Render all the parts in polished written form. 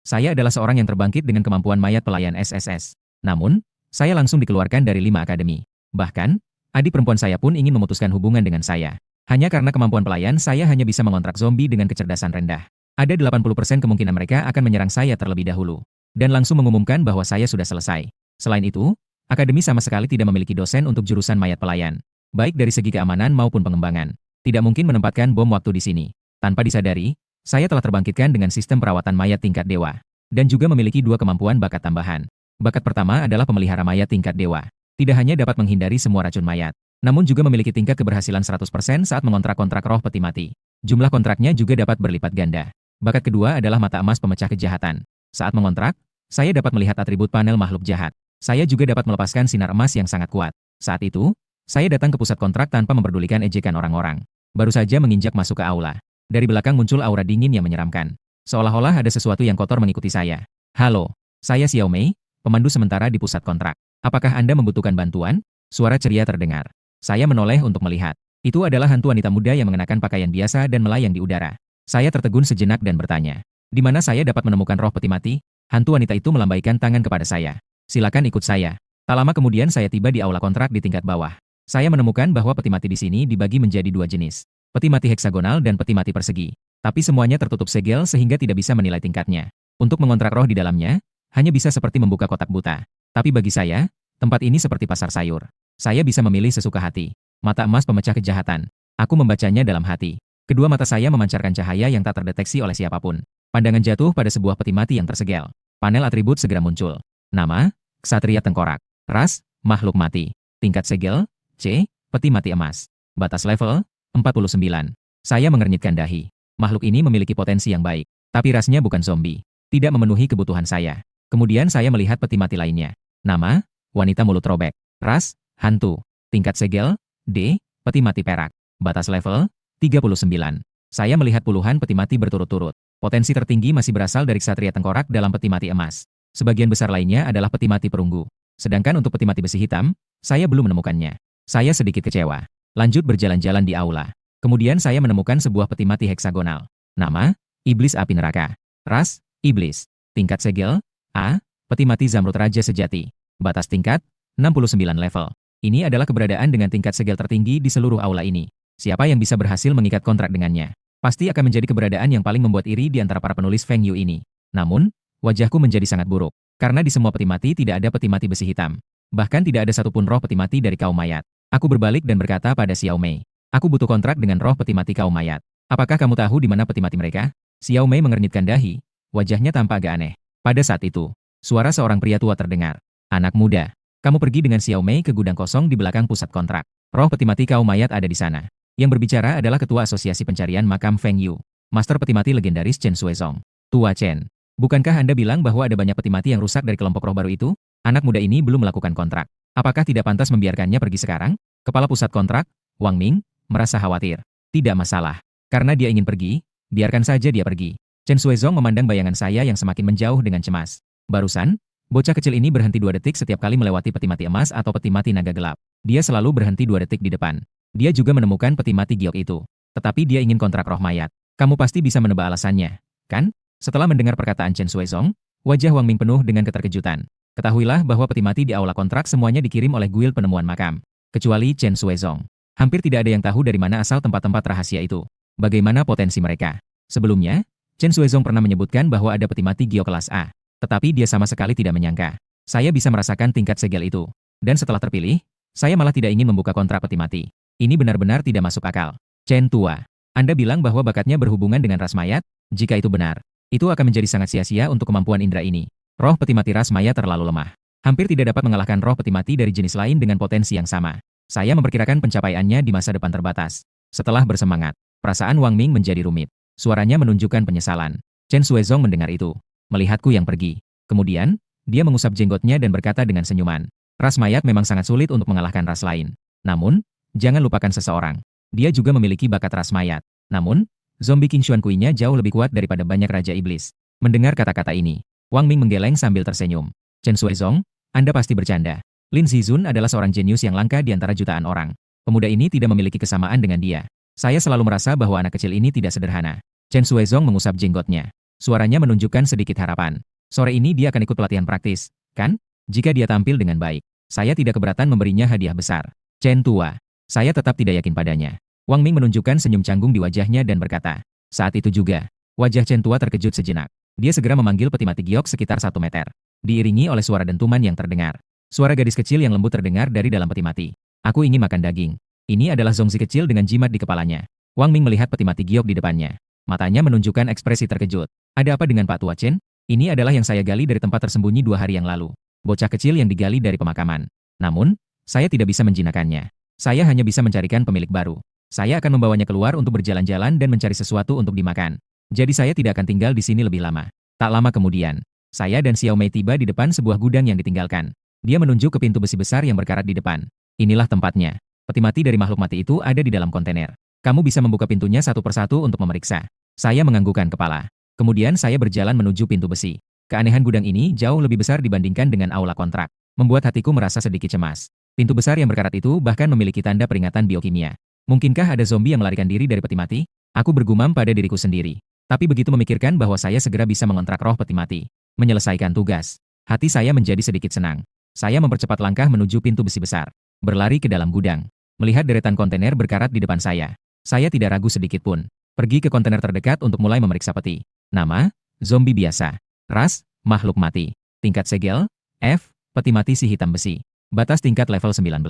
Saya adalah seorang yang terbangkit dengan kemampuan mayat pelayan SSS. Namun, saya langsung dikeluarkan dari 5 akademi. Bahkan, adik perempuan saya pun ingin memutuskan hubungan dengan saya. Hanya karena kemampuan pelayan saya hanya bisa mengontrak zombie dengan kecerdasan rendah. Ada 80% kemungkinan mereka akan menyerang saya terlebih dahulu. Dan langsung mengumumkan bahwa saya sudah selesai. Selain itu, akademi sama sekali tidak memiliki dosen untuk jurusan mayat pelayan. Baik dari segi keamanan maupun pengembangan. Tidak mungkin menempatkan bom waktu di sini. Tanpa disadari, saya telah terbangkitkan dengan sistem perawatan mayat tingkat dewa. Dan juga memiliki 2 kemampuan bakat tambahan. Bakat pertama adalah pemelihara mayat tingkat dewa. Tidak hanya dapat menghindari semua racun mayat, namun juga memiliki tingkat keberhasilan 100% saat mengontrak-kontrak roh peti mati. Jumlah kontraknya juga dapat berlipat ganda. Bakat kedua adalah mata emas pemecah kejahatan. Saat mengontrak, saya dapat melihat atribut panel makhluk jahat. Saya juga dapat melepaskan sinar emas yang sangat kuat. Saat itu, saya datang ke pusat kontrak tanpa memperdulikan ejekan orang-orang. Baru saja menginjak masuk ke aula. Dari belakang muncul aura dingin yang menyeramkan. Seolah-olah ada sesuatu yang kotor mengikuti saya. Halo, saya Xiao Mei, pemandu sementara di pusat kontrak. Apakah Anda membutuhkan bantuan? Suara ceria terdengar. Saya menoleh untuk melihat. Itu adalah hantu wanita muda yang mengenakan pakaian biasa dan melayang di udara. Saya tertegun sejenak dan bertanya, di mana saya dapat menemukan roh peti mati? Hantu wanita itu melambaikan tangan kepada saya. Silakan ikut saya. Tak lama kemudian saya tiba di aula kontrak di tingkat bawah. Saya menemukan bahwa peti mati di sini dibagi menjadi 2 jenis. Peti mati heksagonal dan peti mati persegi. Tapi semuanya tertutup segel sehingga tidak bisa menilai tingkatnya. Untuk mengontrak roh di dalamnya, hanya bisa seperti membuka kotak buta. Tapi bagi saya, tempat ini seperti pasar sayur. Saya bisa memilih sesuka hati. Mata emas pemecah kejahatan. Aku membacanya dalam hati. Kedua mata saya memancarkan cahaya yang tak terdeteksi oleh siapapun. Pandangan jatuh pada sebuah peti mati yang tersegel. Panel atribut segera muncul. Nama, Ksatria Tengkorak. Ras, makhluk mati. Tingkat segel, C, peti mati emas. Batas level, 49. Saya mengernyitkan dahi. Makhluk ini memiliki potensi yang baik. Tapi rasnya bukan zombie. Tidak memenuhi kebutuhan saya. Kemudian saya melihat peti mati lainnya. Nama, wanita mulut robek. Ras, hantu. Tingkat segel, D, peti mati perak. Batas level, 39. Saya melihat puluhan peti mati berturut-turut. Potensi tertinggi masih berasal dari Ksatria Tengkorak dalam peti mati emas. Sebagian besar lainnya adalah peti mati perunggu. Sedangkan untuk peti mati besi hitam, saya belum menemukannya. Saya sedikit kecewa. Lanjut berjalan-jalan di aula. Kemudian saya menemukan sebuah peti mati heksagonal. Nama, Iblis Api Neraka. Ras, Iblis. Tingkat segel, A, peti mati Zamrud Raja Sejati. Batas tingkat, 69 level. Ini adalah keberadaan dengan tingkat segel tertinggi di seluruh aula ini. Siapa yang bisa berhasil mengikat kontrak dengannya? Pasti akan menjadi keberadaan yang paling membuat iri di antara para penulis Feng Yu ini. Namun, wajahku menjadi sangat buruk. Karena di semua peti mati tidak ada peti mati besi hitam. Bahkan tidak ada satupun roh peti mati dari kaum mayat. Aku berbalik dan berkata pada Xiao Mei. Aku butuh kontrak dengan roh peti mati kaum mayat. Apakah kamu tahu di mana peti mati mereka? Xiao Mei mengernyitkan dahi. Wajahnya tampak agak aneh. Pada saat itu, suara seorang pria tua terdengar. Anak muda, kamu pergi dengan Xiao Mei ke gudang kosong di belakang pusat kontrak. Roh peti mati kaum mayat ada di sana. Yang berbicara adalah Ketua Asosiasi Pencarian Makam Feng Yu, Master peti mati legendaris Chen Suezong. Tua Chen, bukankah Anda bilang bahwa ada banyak peti mati yang rusak dari kelompok roh baru itu? Anak muda ini belum melakukan kontrak. Apakah tidak pantas membiarkannya pergi sekarang? Kepala pusat kontrak, Wang Ming, merasa khawatir. Tidak masalah. Karena dia ingin pergi, biarkan saja dia pergi. Chen Suezong memandang bayangan saya yang semakin menjauh dengan cemas. Barusan, bocah kecil ini berhenti 2 detik setiap kali melewati peti mati emas atau peti mati naga gelap. Dia selalu berhenti 2 detik di depan. Dia juga menemukan peti mati giok itu. Tetapi dia ingin kontrak roh mayat. Kamu pasti bisa menebak alasannya, kan? Setelah mendengar perkataan Chen Suezong, wajah Wang Ming penuh dengan keterkejutan. Ketahuilah bahwa peti mati di aula kontrak semuanya dikirim oleh guild penemuan makam. Kecuali Chen Suezong. Hampir tidak ada yang tahu dari mana asal tempat-tempat rahasia itu. Bagaimana potensi mereka? Sebelumnya, Chen Suezong pernah menyebutkan bahwa ada peti mati giok kelas A. Tetapi dia sama sekali tidak menyangka. Saya bisa merasakan tingkat segel itu. Dan setelah terpilih, saya malah tidak ingin membuka kontrak peti mati. Ini benar-benar tidak masuk akal. Chen tua, Anda bilang bahwa bakatnya berhubungan dengan ras mayat? Jika itu benar, itu akan menjadi sangat sia-sia untuk kemampuan indera ini. Roh peti mati ras mayat terlalu lemah. Hampir tidak dapat mengalahkan roh peti mati dari jenis lain dengan potensi yang sama. Saya memperkirakan pencapaiannya di masa depan terbatas. Setelah bersemangat, perasaan Wang Ming menjadi rumit. Suaranya menunjukkan penyesalan. Chen Suezong mendengar itu. Melihatku yang pergi. Kemudian, dia mengusap jenggotnya dan berkata dengan senyuman. Ras mayat memang sangat sulit untuk mengalahkan ras lain. Namun, jangan lupakan seseorang. Dia juga memiliki bakat ras mayat. Namun, zombie King Xuan Kui-nya jauh lebih kuat daripada banyak Raja Iblis. Mendengar kata-kata ini, Wang Ming menggeleng sambil tersenyum. Chen Suezong, Anda pasti bercanda. Lin Zizun adalah seorang jenius yang langka di antara jutaan orang. Pemuda ini tidak memiliki kesamaan dengan dia. Saya selalu merasa bahwa anak kecil ini tidak sederhana. Chen Suezong mengusap jenggotnya. Suaranya menunjukkan sedikit harapan. Sore ini dia akan ikut pelatihan praktis, kan? Jika dia tampil dengan baik, saya tidak keberatan memberinya hadiah besar. Chen tua. Saya tetap tidak yakin padanya. Wang Ming menunjukkan senyum canggung di wajahnya dan berkata. Saat itu juga, wajah Chen tua terkejut sejenak. Dia segera memanggil peti mati giok sekitar 1 meter. Diiringi oleh suara dentuman yang terdengar. Suara gadis kecil yang lembut terdengar dari dalam peti mati. Aku ingin makan daging. Ini adalah Zongzi kecil dengan jimat di kepalanya. Wang Ming melihat peti mati giok di depannya. Matanya menunjukkan ekspresi terkejut. Ada apa dengan Pak Tua Chen? Ini adalah yang saya gali dari tempat tersembunyi 2 hari yang lalu. Bocah kecil yang digali dari pemakaman. Namun, saya tidak bisa menjinakkannya. Saya hanya bisa mencarikan pemilik baru. Saya akan membawanya keluar untuk berjalan-jalan dan mencari sesuatu untuk dimakan. Jadi saya tidak akan tinggal di sini lebih lama. Tak lama kemudian, saya dan Xiao Mei tiba di depan sebuah gudang yang ditinggalkan. Dia menunjuk ke pintu besi besar yang berkarat di depan. Inilah tempatnya. Peti mati dari makhluk mati itu ada di dalam kontainer. Kamu bisa membuka pintunya satu persatu untuk memeriksa. Saya menganggukkan kepala. Kemudian saya berjalan menuju pintu besi. Keanehan gudang ini jauh lebih besar dibandingkan dengan aula kontrak. Membuat hatiku merasa sedikit cemas. Pintu besar yang berkarat itu bahkan memiliki tanda peringatan biokimia. Mungkinkah ada zombie yang melarikan diri dari peti mati? Aku bergumam pada diriku sendiri. Tapi begitu memikirkan bahwa saya segera bisa mengontrak roh peti mati. Menyelesaikan tugas. Hati saya menjadi sedikit senang. Saya mempercepat langkah menuju pintu besi besar. Berlari ke dalam gudang. Melihat deretan kontainer berkarat di depan saya. Saya tidak ragu sedikit pun. Pergi ke kontainer terdekat untuk mulai memeriksa peti. Nama, zombie biasa. Ras, makhluk mati. Tingkat segel, F, peti mati si hitam besi. Batas tingkat level 19.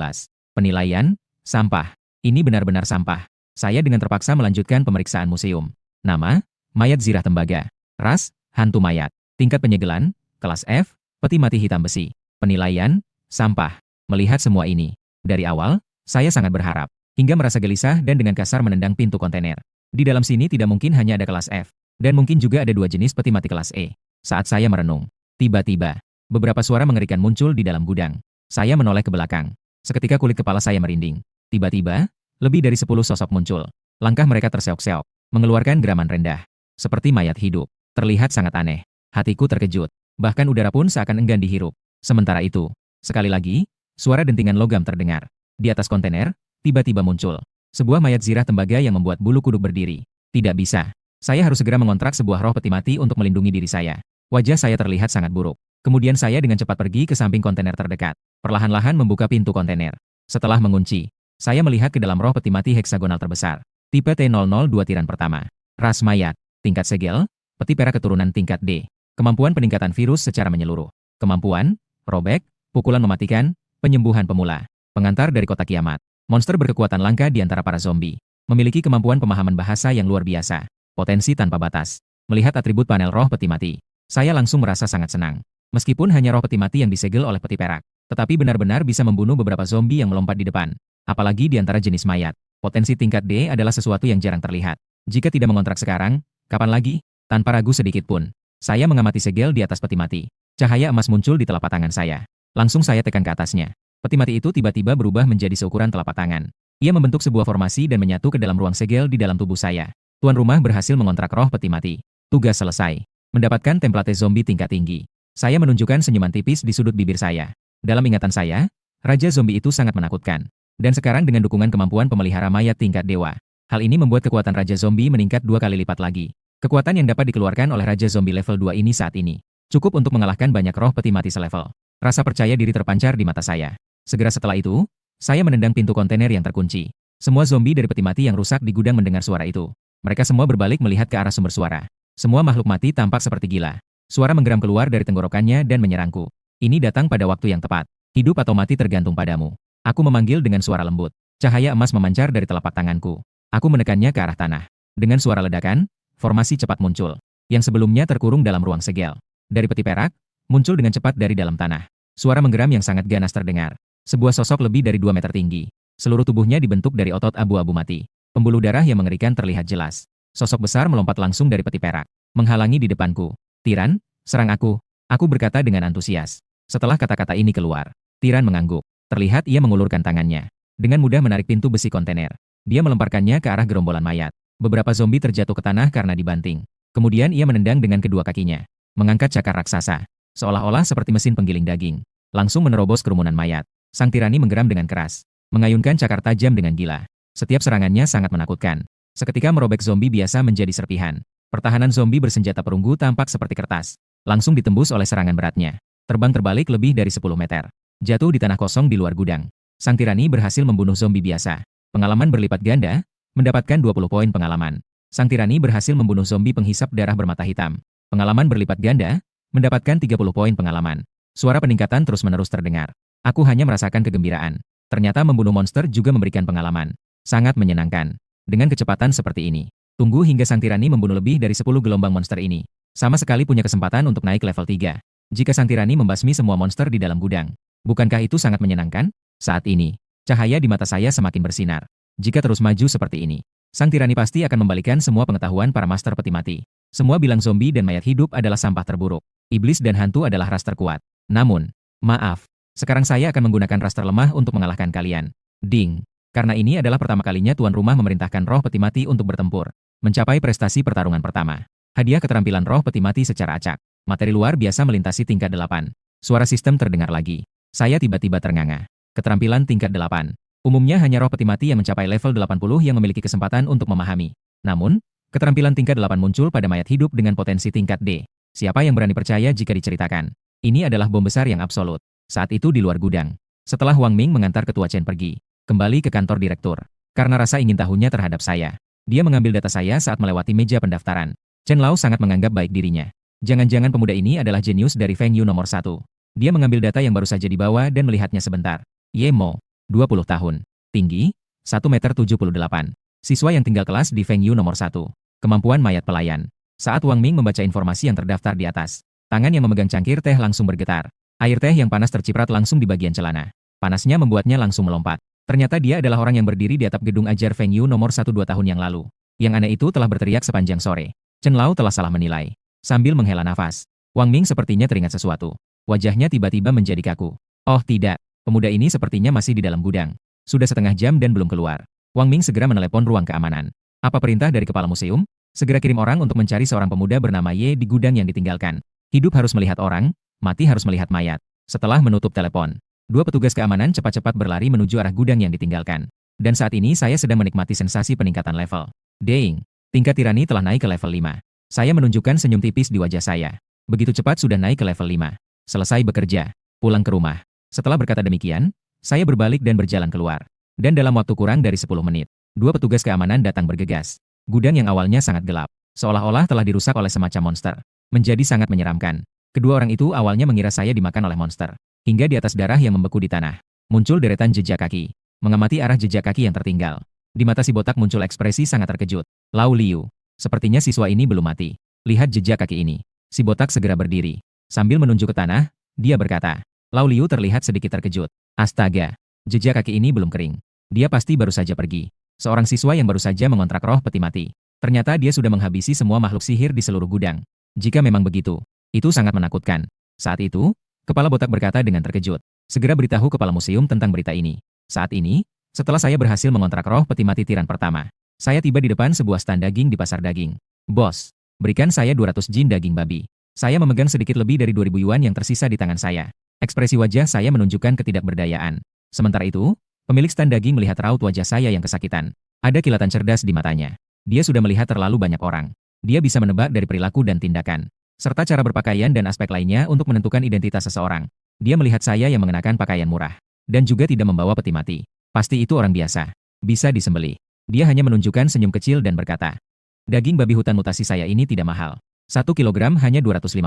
Penilaian, sampah. Ini benar-benar sampah. Saya dengan terpaksa melanjutkan pemeriksaan museum. Nama, mayat zirah tembaga. Ras, hantu mayat. Tingkat penyegelan, kelas F, peti mati hitam besi. Penilaian, sampah. Melihat semua ini, dari awal, saya sangat berharap, hingga merasa gelisah dan dengan kasar menendang pintu kontainer. Di dalam sini tidak mungkin hanya ada kelas F, dan mungkin juga ada 2 jenis peti mati kelas E. Saat saya merenung, tiba-tiba, beberapa suara mengerikan muncul di dalam gudang. Saya menoleh ke belakang. Seketika kulit kepala saya merinding. Tiba-tiba, lebih dari 10 sosok muncul. Langkah mereka terseok-seok, mengeluarkan geraman rendah. Seperti mayat hidup. Terlihat sangat aneh. Hatiku terkejut. Bahkan udara pun seakan enggan dihirup. Sementara itu, sekali lagi, suara dentingan logam terdengar. Di atas kontainer, tiba-tiba muncul sebuah mayat zirah tembaga yang membuat bulu kuduk berdiri. Tidak bisa. Saya harus segera mengontrak sebuah roh peti mati untuk melindungi diri saya. Wajah saya terlihat sangat buruk. Kemudian saya dengan cepat pergi ke samping kontainer terdekat. Perlahan-lahan membuka pintu kontainer. Setelah mengunci, saya melihat ke dalam roh peti mati heksagonal terbesar. Tipe T002 tiran pertama. Ras mayat. Tingkat segel, peti perak keturunan tingkat D. Kemampuan peningkatan virus secara menyeluruh. Kemampuan, robek, pukulan mematikan, penyembuhan pemula. Pengantar dari kotak kiamat. Monster berkekuatan langka di antara para zombie. Memiliki kemampuan pemahaman bahasa yang luar biasa. Potensi tanpa batas. Melihat atribut panel roh peti mati, saya langsung merasa sangat senang. Meskipun hanya roh peti mati yang disegel oleh peti perak, tetapi benar-benar bisa membunuh beberapa zombie yang melompat di depan. Apalagi di antara jenis mayat. Potensi tingkat D adalah sesuatu yang jarang terlihat. Jika tidak mengontrak sekarang, kapan lagi? Tanpa ragu sedikit pun, saya mengamati segel di atas peti mati. Cahaya emas muncul di telapak tangan saya. Langsung saya tekan ke atasnya. Peti mati itu tiba-tiba berubah menjadi seukuran telapak tangan. Ia membentuk sebuah formasi dan menyatu ke dalam ruang segel di dalam tubuh saya. Tuan rumah berhasil mengontrak roh peti mati. Tugas selesai. Mendapatkan template zombie tingkat tinggi. Saya menunjukkan senyuman tipis di sudut bibir saya. Dalam ingatan saya, Raja Zombie itu sangat menakutkan. Dan sekarang dengan dukungan kemampuan pemelihara mayat tingkat dewa. Hal ini membuat kekuatan Raja Zombie meningkat 2 kali lipat lagi. Kekuatan yang dapat dikeluarkan oleh Raja Zombie level 2 ini saat ini cukup untuk mengalahkan banyak roh peti mati selevel. Rasa percaya diri terpancar di mata saya. Segera setelah itu, saya menendang pintu kontainer yang terkunci. Semua zombie dari peti mati yang rusak di gudang mendengar suara itu. Mereka semua berbalik melihat ke arah sumber suara. Semua makhluk mati tampak seperti gila. Suara menggeram keluar dari tenggorokannya dan menyerangku. Ini datang pada waktu yang tepat. Hidup atau mati tergantung padamu. Aku memanggil dengan suara lembut. Cahaya emas memancar dari telapak tanganku. Aku menekannya ke arah tanah. Dengan suara ledakan, formasi cepat muncul. Yang sebelumnya terkurung dalam ruang segel. Dari peti perak, muncul dengan cepat dari dalam tanah. Suara menggeram yang sangat ganas terdengar. Sebuah sosok lebih dari 2 meter tinggi. Seluruh tubuhnya dibentuk dari otot abu-abu mati. Pembuluh darah yang mengerikan terlihat jelas. Sosok besar melompat langsung dari peti perak. Menghalangi di depanku. Tiran, serang aku. Aku berkata dengan antusias. Setelah kata-kata ini keluar, Tiran mengangguk. Terlihat ia mengulurkan tangannya. Dengan mudah menarik pintu besi kontainer. Dia melemparkannya ke arah gerombolan mayat. Beberapa zombie terjatuh ke tanah karena dibanting. Kemudian ia menendang dengan kedua kakinya. Mengangkat cakar raksasa. Seolah-olah seperti mesin penggiling daging. Langsung menerobos kerumunan mayat. Sang tirani menggeram dengan keras. Mengayunkan cakar tajam dengan gila. Setiap serangannya sangat menakutkan. Seketika merobek zombie biasa menjadi serpihan. Pertahanan zombie bersenjata perunggu tampak seperti kertas. Langsung ditembus oleh serangan beratnya. Terbang terbalik lebih dari 10 meter. Jatuh di tanah kosong di luar gudang. Sang tirani berhasil membunuh zombie biasa. Pengalaman berlipat ganda, mendapatkan 20 poin pengalaman. Sang tirani berhasil membunuh zombie penghisap darah bermata hitam. Pengalaman berlipat ganda, mendapatkan 30 poin pengalaman. Suara peningkatan terus-menerus terdengar. Aku hanya merasakan kegembiraan. Ternyata membunuh monster juga memberikan pengalaman. Sangat menyenangkan. Dengan kecepatan seperti ini, tunggu hingga sang tirani membunuh lebih dari 10 gelombang monster ini. Sama sekali punya kesempatan untuk naik level 3. Jika sang tirani membasmi semua monster di dalam gudang. Bukankah itu sangat menyenangkan? Saat ini, cahaya di mata saya semakin bersinar. Jika terus maju seperti ini, sang tirani pasti akan membalikan semua pengetahuan para master peti mati. Semua bilang zombie dan mayat hidup adalah sampah terburuk. Iblis dan hantu adalah ras terkuat. Namun, maaf, sekarang saya akan menggunakan ras terlemah untuk mengalahkan kalian. Ding. Karena ini adalah pertama kalinya tuan rumah memerintahkan roh peti mati untuk bertempur. Mencapai prestasi pertarungan pertama. Hadiah keterampilan roh peti mati secara acak. Materi luar biasa melintasi tingkat 8. Suara sistem terdengar lagi. Saya tiba-tiba ternganga. Keterampilan tingkat 8. Umumnya hanya roh peti mati yang mencapai level 80 yang memiliki kesempatan untuk memahami. Namun, keterampilan tingkat 8 muncul pada mayat hidup dengan potensi tingkat D. Siapa yang berani percaya jika diceritakan? Ini adalah bom besar yang absolut. Saat itu di luar gudang. Setelah Wang Ming mengantar ketua Chen pergi. Kembali ke kantor direktur. Karena rasa ingin tahunya terhadap saya. Dia mengambil data saya saat melewati meja pendaftaran. Chen Lao sangat menganggap baik dirinya. Jangan-jangan pemuda ini adalah jenius dari Feng Yu nomor 1. Dia mengambil data yang baru saja dibawa dan melihatnya sebentar. Ye Mo, 20 tahun. Tinggi, 1 meter 78. Siswa yang tinggal kelas di Feng Yu nomor 1. Kemampuan mayat pelayan. Saat Wang Ming membaca informasi yang terdaftar di atas, tangan yang memegang cangkir teh langsung bergetar. Air teh yang panas terciprat langsung di bagian celana. Panasnya membuatnya langsung melompat. Ternyata dia adalah orang yang berdiri di atap gedung ajar Feng Yu nomor 1 2 tahun yang lalu. Yang aneh itu telah berteriak sepanjang sore. Chen Lao telah salah menilai. Sambil menghela nafas, Wang Ming sepertinya teringat sesuatu. Wajahnya tiba-tiba menjadi kaku. Oh tidak, pemuda ini sepertinya masih di dalam gudang. Sudah setengah jam dan belum keluar. Wang Ming segera menelepon ruang keamanan. Apa perintah dari kepala museum? Segera kirim orang untuk mencari seorang pemuda bernama Ye di gudang yang ditinggalkan. Hidup harus melihat orang, mati harus melihat mayat. Setelah menutup telepon, dua petugas keamanan cepat-cepat berlari menuju arah gudang yang ditinggalkan. Dan saat ini saya sedang menikmati sensasi peningkatan level. Ding, tingkat tirani telah naik ke level 5. Saya menunjukkan senyum tipis di wajah saya. Begitu cepat sudah naik ke level 5. Selesai bekerja, pulang ke rumah. Setelah berkata demikian, saya berbalik dan berjalan keluar. Dan dalam waktu kurang dari 10 menit, dua petugas keamanan datang bergegas. Gudang yang awalnya sangat gelap, seolah-olah telah dirusak oleh semacam monster, menjadi sangat menyeramkan. Kedua orang itu awalnya mengira saya dimakan oleh monster. Hingga di atas darah yang membeku di tanah, muncul deretan jejak kaki. Mengamati arah jejak kaki yang tertinggal. Di mata si botak muncul ekspresi sangat terkejut. Lau Liu, sepertinya siswa ini belum mati. Lihat jejak kaki ini. Si botak segera berdiri. Sambil menunjuk ke tanah, dia berkata. Lau Liu terlihat sedikit terkejut. Astaga, jejak kaki ini belum kering. Dia pasti baru saja pergi. Seorang siswa yang baru saja mengontrak roh peti mati. Ternyata dia sudah menghabisi semua makhluk sihir di seluruh gudang. Jika memang begitu, itu sangat menakutkan. Saat itu, kepala botak berkata dengan terkejut. Segera beritahu kepala museum tentang berita ini. Saat ini, setelah saya berhasil mengontrak roh peti mati tiran pertama, saya tiba di depan sebuah stand daging di pasar daging. Bos, berikan saya 200 jin daging babi. Saya memegang sedikit lebih dari 2000 yuan yang tersisa di tangan saya. Ekspresi wajah saya menunjukkan ketidakberdayaan. Sementara itu, pemilik stand daging melihat raut wajah saya yang kesakitan. Ada kilatan cerdas di matanya. Dia sudah melihat terlalu banyak orang. Dia bisa menebak dari perilaku dan tindakan, serta cara berpakaian dan aspek lainnya untuk menentukan identitas seseorang. Dia melihat saya yang mengenakan pakaian murah, dan juga tidak membawa peti mati. Pasti itu orang biasa. Bisa disembelih. Dia hanya menunjukkan senyum kecil dan berkata, daging babi hutan mutasi saya ini tidak mahal. 1 kilogram hanya 250.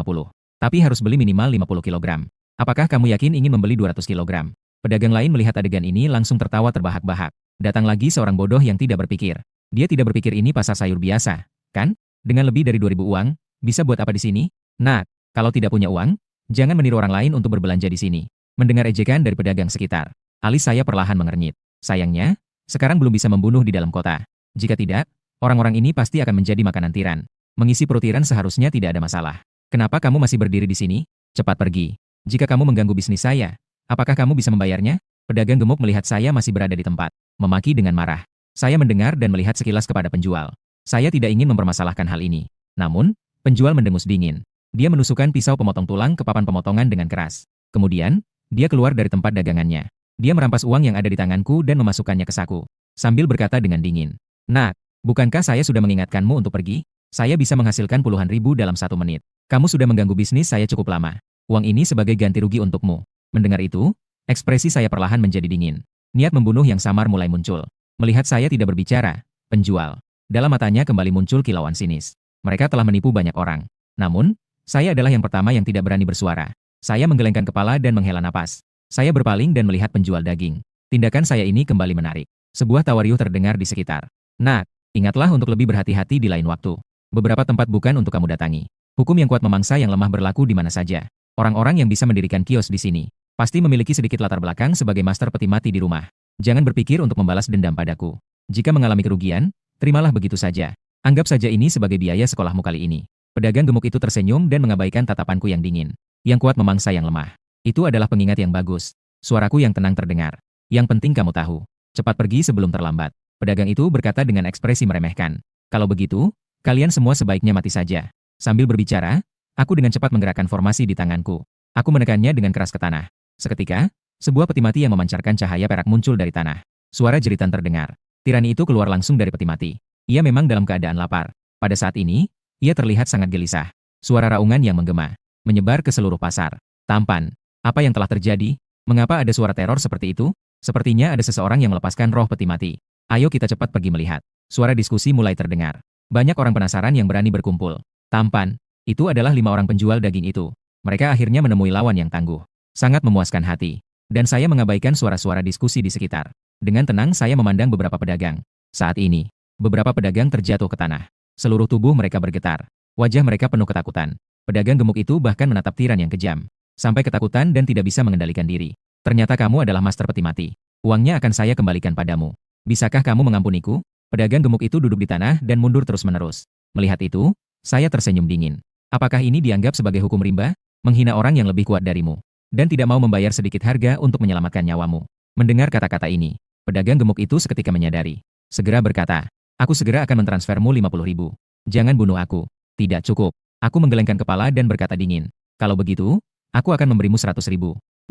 Tapi harus beli minimal 50 kilogram. Apakah kamu yakin ingin membeli 200 kilogram? Pedagang lain melihat adegan ini langsung tertawa terbahak-bahak. Datang lagi seorang bodoh yang tidak berpikir. Dia tidak berpikir ini pasar sayur biasa, kan? Dengan lebih dari 2000 uang, bisa buat apa di sini? Nah, kalau tidak punya uang, jangan meniru orang lain untuk berbelanja di sini. Mendengar ejekan dari pedagang sekitar, alis saya perlahan mengernyit. Sayangnya, sekarang belum bisa membunuh di dalam kota. Jika tidak, orang-orang ini pasti akan menjadi makanan tiran. Mengisi perut tiran seharusnya tidak ada masalah. Kenapa kamu masih berdiri di sini? Cepat pergi. Jika kamu mengganggu bisnis saya, apakah kamu bisa membayarnya? Pedagang gemuk melihat saya masih berada di tempat, memaki dengan marah. Saya mendengar dan melihat sekilas kepada penjual. Saya tidak ingin mempermasalahkan hal ini. Namun, penjual mendengus dingin. Dia menusukkan pisau pemotong tulang ke papan pemotongan dengan keras. Kemudian, dia keluar dari tempat dagangannya. Dia merampas uang yang ada di tanganku dan memasukkannya ke saku. Sambil berkata dengan dingin, "Nak, bukankah saya sudah mengingatkanmu untuk pergi? Saya bisa menghasilkan puluhan ribu dalam 1 menit. Kamu sudah mengganggu bisnis saya cukup lama. Uang ini sebagai ganti rugi untukmu. Mendengar itu, ekspresi saya perlahan menjadi dingin. Niat membunuh yang samar mulai muncul. Melihat saya tidak berbicara, penjual. Dalam matanya kembali muncul kilauan sinis. Mereka telah menipu banyak orang. Namun, saya adalah yang pertama yang tidak berani bersuara. Saya menggelengkan kepala dan menghela napas. Saya berpaling dan melihat penjual daging. Tindakan saya ini kembali menarik. Sebuah tawa riuh terdengar di sekitar. Nak, ingatlah untuk lebih berhati-hati di lain waktu. Beberapa tempat bukan untuk kamu datangi. Hukum yang kuat memangsa yang lemah berlaku di mana saja. Orang-orang yang bisa mendirikan kios di sini pasti memiliki sedikit latar belakang sebagai master peti mati di rumah. Jangan berpikir untuk membalas dendam padaku. Jika mengalami kerugian, terimalah begitu saja. Anggap saja ini sebagai biaya sekolahmu kali ini. Pedagang gemuk itu tersenyum dan mengabaikan tatapanku yang dingin. Yang kuat memangsa yang lemah. Itu adalah pengingat yang bagus. Suaraku yang tenang terdengar. Yang penting kamu tahu. Cepat pergi sebelum terlambat. Pedagang itu berkata dengan ekspresi meremehkan. Kalau begitu, kalian semua sebaiknya mati saja. Sambil berbicara, aku dengan cepat menggerakkan formasi di tanganku. Aku menekannya dengan keras ke tanah. Seketika, sebuah peti mati yang memancarkan cahaya perak muncul dari tanah. Suara jeritan terdengar. Tirani itu keluar langsung dari peti mati. Ia memang dalam keadaan lapar. Pada saat ini, ia terlihat sangat gelisah. Suara raungan yang menggema menyebar ke seluruh pasar. Tampan. Apa yang telah terjadi? Mengapa ada suara teror seperti itu? Sepertinya ada seseorang yang melepaskan roh peti mati. Ayo kita cepat pergi melihat. Suara diskusi mulai terdengar. Banyak orang penasaran yang berani berkumpul. Tampan. Itu adalah 5 orang penjual daging itu. Mereka akhirnya menemui lawan yang tangguh. Sangat memuaskan hati. Dan saya mengabaikan suara-suara diskusi di sekitar. Dengan tenang saya memandang beberapa pedagang. Saat ini, beberapa pedagang terjatuh ke tanah. Seluruh tubuh mereka bergetar. Wajah mereka penuh ketakutan. Pedagang gemuk itu bahkan menatap tiran yang kejam. Sampai ketakutan dan tidak bisa mengendalikan diri. Ternyata kamu adalah master peti mati. Uangnya akan saya kembalikan padamu. Bisakah kamu mengampuniku? Pedagang gemuk itu duduk di tanah dan mundur terus-menerus. Melihat itu, saya tersenyum dingin. Apakah ini dianggap sebagai hukum rimba? Menghina orang yang lebih kuat darimu. Dan tidak mau membayar sedikit harga untuk menyelamatkan nyawamu. Mendengar kata-kata ini, pedagang gemuk itu seketika menyadari. Segera berkata, aku segera akan mentransfermu 50.000. Jangan bunuh aku. Tidak cukup. Aku menggelengkan kepala dan berkata dingin. Kalau begitu, aku akan memberimu 100.000.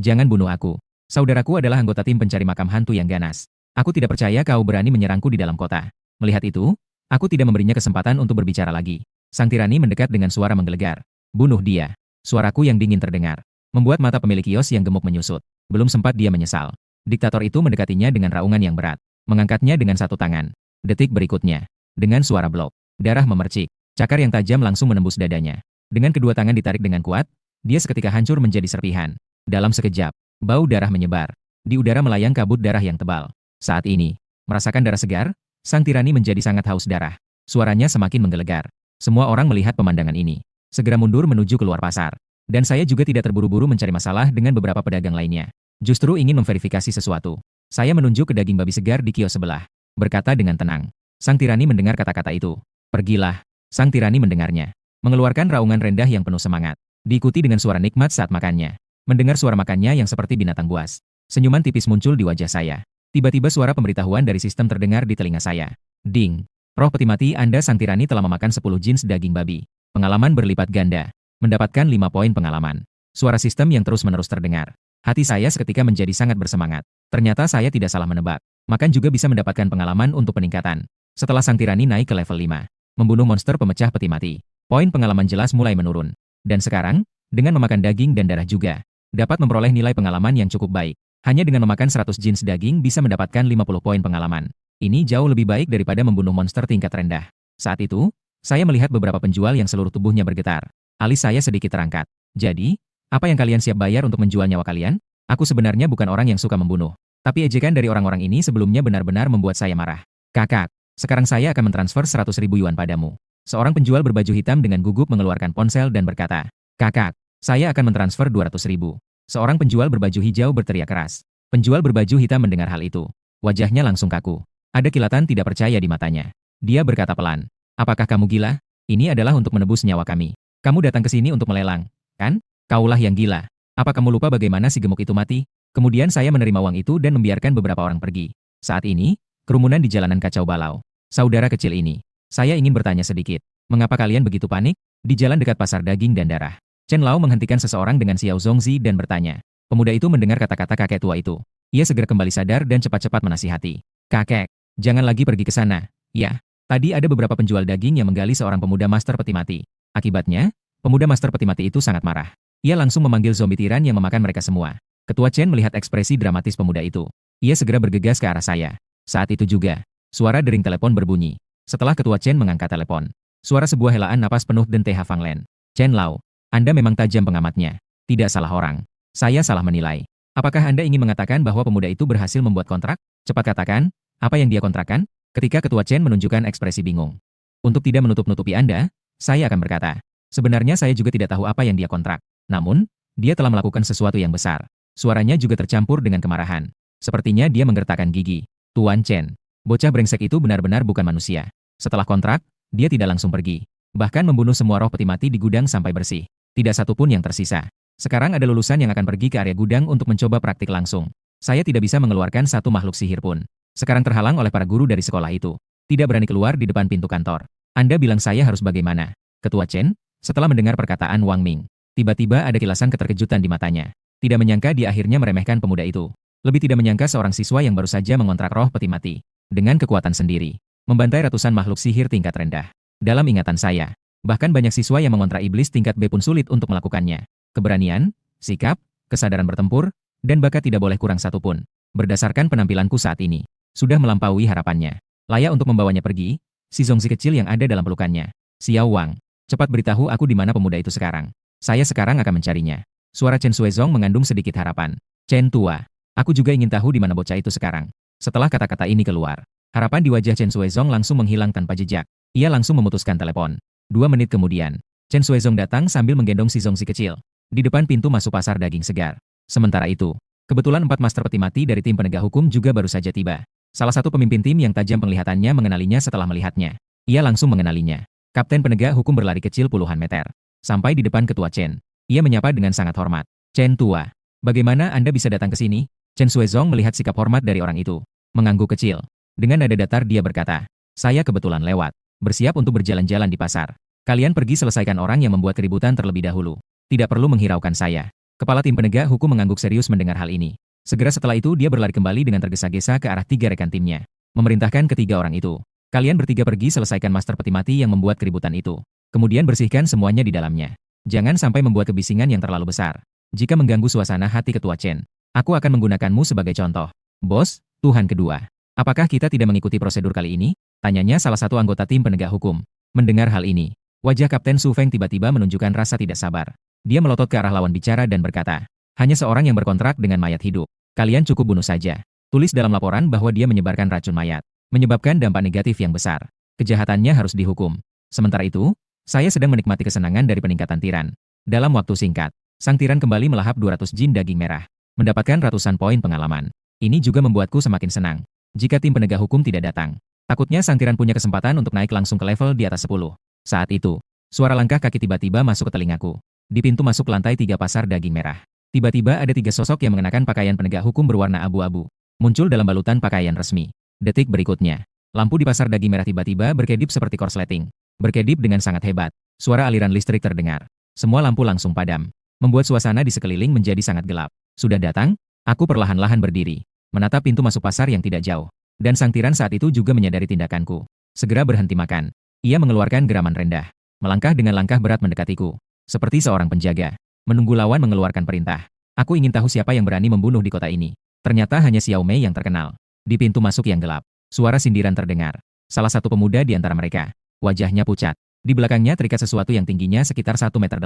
Jangan bunuh aku. Saudaraku adalah anggota tim pencari makam hantu yang ganas. Aku tidak percaya kau berani menyerangku di dalam kota. Melihat itu, aku tidak memberinya kesempatan untuk berbicara lagi. Sang tirani mendekat dengan suara menggelegar. Bunuh dia. Suaraku yang dingin terdengar. Membuat mata pemilik kios yang gemuk menyusut. Belum sempat dia menyesal. Diktator itu mendekatinya dengan raungan yang berat. Mengangkatnya dengan satu tangan. Detik berikutnya. Dengan suara blok. Darah memercik. Cakar yang tajam langsung menembus dadanya. Dengan kedua tangan ditarik dengan kuat, dia seketika hancur menjadi serpihan. Dalam sekejap, bau darah menyebar. Di udara melayang kabut darah yang tebal. Saat ini, merasakan darah segar, sang tirani menjadi sangat haus darah. Suaranya semakin menggelegar. Semua orang melihat pemandangan ini. Segera mundur menuju keluar pasar. Dan saya juga tidak terburu-buru mencari masalah dengan beberapa pedagang lainnya. Justru ingin memverifikasi sesuatu. Saya menunjuk ke daging babi segar di kios sebelah. Berkata dengan tenang. Sang tirani mendengar kata-kata itu. Pergilah. Sang tirani mendengarnya. Mengeluarkan raungan rendah yang penuh semangat. Diikuti dengan suara nikmat saat makannya. Mendengar suara makannya yang seperti binatang buas. Senyuman tipis muncul di wajah saya. Tiba-tiba suara pemberitahuan dari sistem terdengar di telinga saya. Ding. Roh peti mati Anda sang tirani telah memakan 10 jeans daging babi. Pengalaman berlipat ganda. Mendapatkan 5 poin pengalaman. Suara sistem yang terus-menerus terdengar. Hati saya seketika menjadi sangat bersemangat. Ternyata saya tidak salah menebak. Makan juga bisa mendapatkan pengalaman untuk peningkatan. Setelah sang tirani naik ke level 5. Membunuh monster pemecah peti mati. Poin pengalaman jelas mulai menurun. Dan sekarang, dengan memakan daging dan darah juga, dapat memperoleh nilai pengalaman yang cukup baik. Hanya dengan memakan 100 jeans daging bisa mendapatkan 50 poin pengalaman. Ini jauh lebih baik daripada membunuh monster tingkat rendah. Saat itu, saya melihat beberapa penjual yang seluruh tubuhnya bergetar. Alis saya sedikit terangkat. Jadi, apa yang kalian siap bayar untuk menjual nyawa kalian? Aku sebenarnya bukan orang yang suka membunuh. Tapi ejekan dari orang-orang ini sebelumnya benar-benar membuat saya marah. Kakak, sekarang saya akan mentransfer 100.000 yuan padamu. Seorang penjual berbaju hitam dengan gugup mengeluarkan ponsel dan berkata, Kakak, saya akan mentransfer 200.000. Seorang penjual berbaju hijau berteriak keras. Penjual berbaju hitam mendengar hal itu. Wajahnya langsung kaku. Ada kilatan tidak percaya di matanya. Dia berkata pelan, apakah kamu gila? Ini adalah untuk menebus nyawa kami. Kamu datang ke sini untuk melelang, kan? Kaulah yang gila. Apa kamu lupa bagaimana si gemuk itu mati? Kemudian saya menerima uang itu dan membiarkan beberapa orang pergi. Saat ini, kerumunan di jalanan kacau balau. Saudara kecil ini, saya ingin bertanya sedikit. Mengapa kalian begitu panik? Di jalan dekat pasar daging dan darah. Chen Lao menghentikan seseorang dengan Xiao Zongzi dan bertanya. Pemuda itu mendengar kata-kata kakek tua itu. Ia segera kembali sadar dan cepat-cepat menasihati. Kakek, jangan lagi pergi ke sana. Ya, Tadi ada beberapa penjual daging yang menggali seorang pemuda master peti mati. Akibatnya, pemuda master peti mati itu sangat marah. Ia langsung memanggil zombie tiran yang memakan mereka semua. Ketua Chen melihat ekspresi dramatis pemuda itu. Ia segera bergegas ke arah saya. Saat itu juga, suara dering telepon berbunyi. Setelah Ketua Chen mengangkat telepon, suara sebuah helaan napas penuh dan TH Fang Len. Chen Lao, Anda memang tajam pengamatnya. Tidak salah orang. Saya salah menilai. Apakah Anda ingin mengatakan bahwa pemuda itu berhasil membuat kontrak? Cepat katakan, apa yang dia kontrakkan? Ketika Ketua Chen menunjukkan ekspresi bingung. Untuk tidak menutup-nutupi Anda, saya akan berkata, sebenarnya saya juga tidak tahu apa yang dia kontrak. Namun, dia telah melakukan sesuatu yang besar. Suaranya juga tercampur dengan kemarahan. Sepertinya dia menggertakkan gigi. Tuan Chen, bocah brengsek itu benar-benar bukan manusia. Setelah kontrak, dia tidak langsung pergi. Bahkan membunuh semua roh peti mati di gudang sampai bersih. Tidak satu pun yang tersisa. Sekarang ada lulusan yang akan pergi ke area gudang untuk mencoba praktik langsung. Saya tidak bisa mengeluarkan satu makhluk sihir pun. Sekarang terhalang oleh para guru dari sekolah itu. Tidak berani keluar di depan pintu kantor. Anda bilang saya harus bagaimana? Ketua Chen, setelah mendengar perkataan Wang Ming, tiba-tiba ada kilasan keterkejutan di matanya. Tidak menyangka dia akhirnya meremehkan pemuda itu. Lebih tidak menyangka seorang siswa yang baru saja mengontrak roh peti mati. Dengan kekuatan sendiri. Membantai ratusan makhluk sihir tingkat rendah. Dalam ingatan saya, bahkan banyak siswa yang mengontrak iblis tingkat B pun sulit untuk melakukannya. Keberanian, sikap, kesadaran bertempur, dan bakat tidak boleh kurang satu pun. Berdasarkan penampilanku saat ini, sudah melampaui harapannya. Layak untuk membawanya pergi, si Zongzi kecil yang ada dalam pelukannya. Xiao Wang, cepat beritahu aku di mana pemuda itu sekarang. Saya sekarang akan mencarinya. Suara Chen Suezong mengandung sedikit harapan. Chen tua, aku juga ingin tahu di mana bocah itu sekarang. Setelah kata-kata ini keluar, harapan di wajah Chen Suezong langsung menghilang tanpa jejak. Ia langsung memutuskan telepon. 2 menit kemudian, Chen Suezong datang sambil menggendong si Zongzi kecil. Di depan pintu masuk pasar daging segar. Sementara itu, kebetulan 4 master peti mati dari tim penegak hukum juga baru saja tiba. Salah satu pemimpin tim yang tajam penglihatannya mengenalinya setelah melihatnya. Ia langsung mengenalinya. Kapten penegak hukum berlari kecil puluhan meter. Sampai di depan Ketua Chen. Ia menyapa dengan sangat hormat. Chen tua, bagaimana Anda bisa datang ke sini? Chen Suezong melihat sikap hormat dari orang itu. Mengangguk kecil. Dengan nada datar dia berkata, saya kebetulan lewat. Bersiap untuk berjalan-jalan di pasar. Kalian pergi selesaikan orang yang membuat keributan terlebih dahulu. Tidak perlu menghiraukan saya. Kepala tim penegak hukum mengangguk serius mendengar hal ini. Segera setelah itu dia berlari kembali dengan tergesa-gesa ke arah 3 rekan timnya. Memerintahkan ketiga orang itu. Kalian bertiga pergi selesaikan master peti mati yang membuat keributan itu. Kemudian bersihkan semuanya di dalamnya. Jangan sampai membuat kebisingan yang terlalu besar. Jika mengganggu suasana hati Ketua Chen, aku akan menggunakanmu sebagai contoh. Bos, Tuhan kedua. Apakah kita tidak mengikuti prosedur kali ini? Tanyanya salah satu anggota tim penegak hukum. Mendengar hal ini, wajah Kapten Su Feng tiba-tiba menunjukkan rasa tidak sabar. Dia melotot ke arah lawan bicara dan berkata, hanya seorang yang berkontrak dengan mayat hidup. Kalian cukup bunuh saja. Tulis dalam laporan bahwa dia menyebarkan racun mayat. Menyebabkan dampak negatif yang besar. Kejahatannya harus dihukum. Sementara itu, saya sedang menikmati kesenangan dari peningkatan tiran. Dalam waktu singkat, sang tiran kembali melahap 200 jin daging merah. Mendapatkan ratusan poin pengalaman. Ini juga membuatku semakin senang. Jika tim penegak hukum tidak datang, takutnya sang tiran punya kesempatan untuk naik langsung ke level di atas 10. Saat itu, suara langkah kaki tiba-tiba masuk ke telingaku. Di pintu masuk lantai 3 pasar daging merah. Tiba-tiba ada 3 sosok yang mengenakan pakaian penegak hukum berwarna abu-abu. Muncul dalam balutan pakaian resmi. Detik berikutnya, lampu di pasar daging merah tiba-tiba berkedip seperti korsleting. Berkedip dengan sangat hebat. Suara aliran listrik terdengar. Semua lampu langsung padam. Membuat suasana di sekeliling menjadi sangat gelap. Sudah datang? Aku perlahan-lahan berdiri. Menatap pintu masuk pasar yang tidak jauh. Dan sang tiran saat itu juga menyadari tindakanku. Segera berhenti makan. Ia mengeluarkan geraman rendah. Melangkah dengan langkah berat mendekatiku. Seperti seorang penjaga. Menunggu lawan mengeluarkan perintah. Aku ingin tahu siapa yang berani membunuh di kota ini. Ternyata hanya Xiao Mei yang terkenal. Di pintu masuk yang gelap, suara sindiran terdengar. Salah satu pemuda di antara mereka. Wajahnya pucat. Di belakangnya terikat sesuatu yang tingginya sekitar 1,8 meter.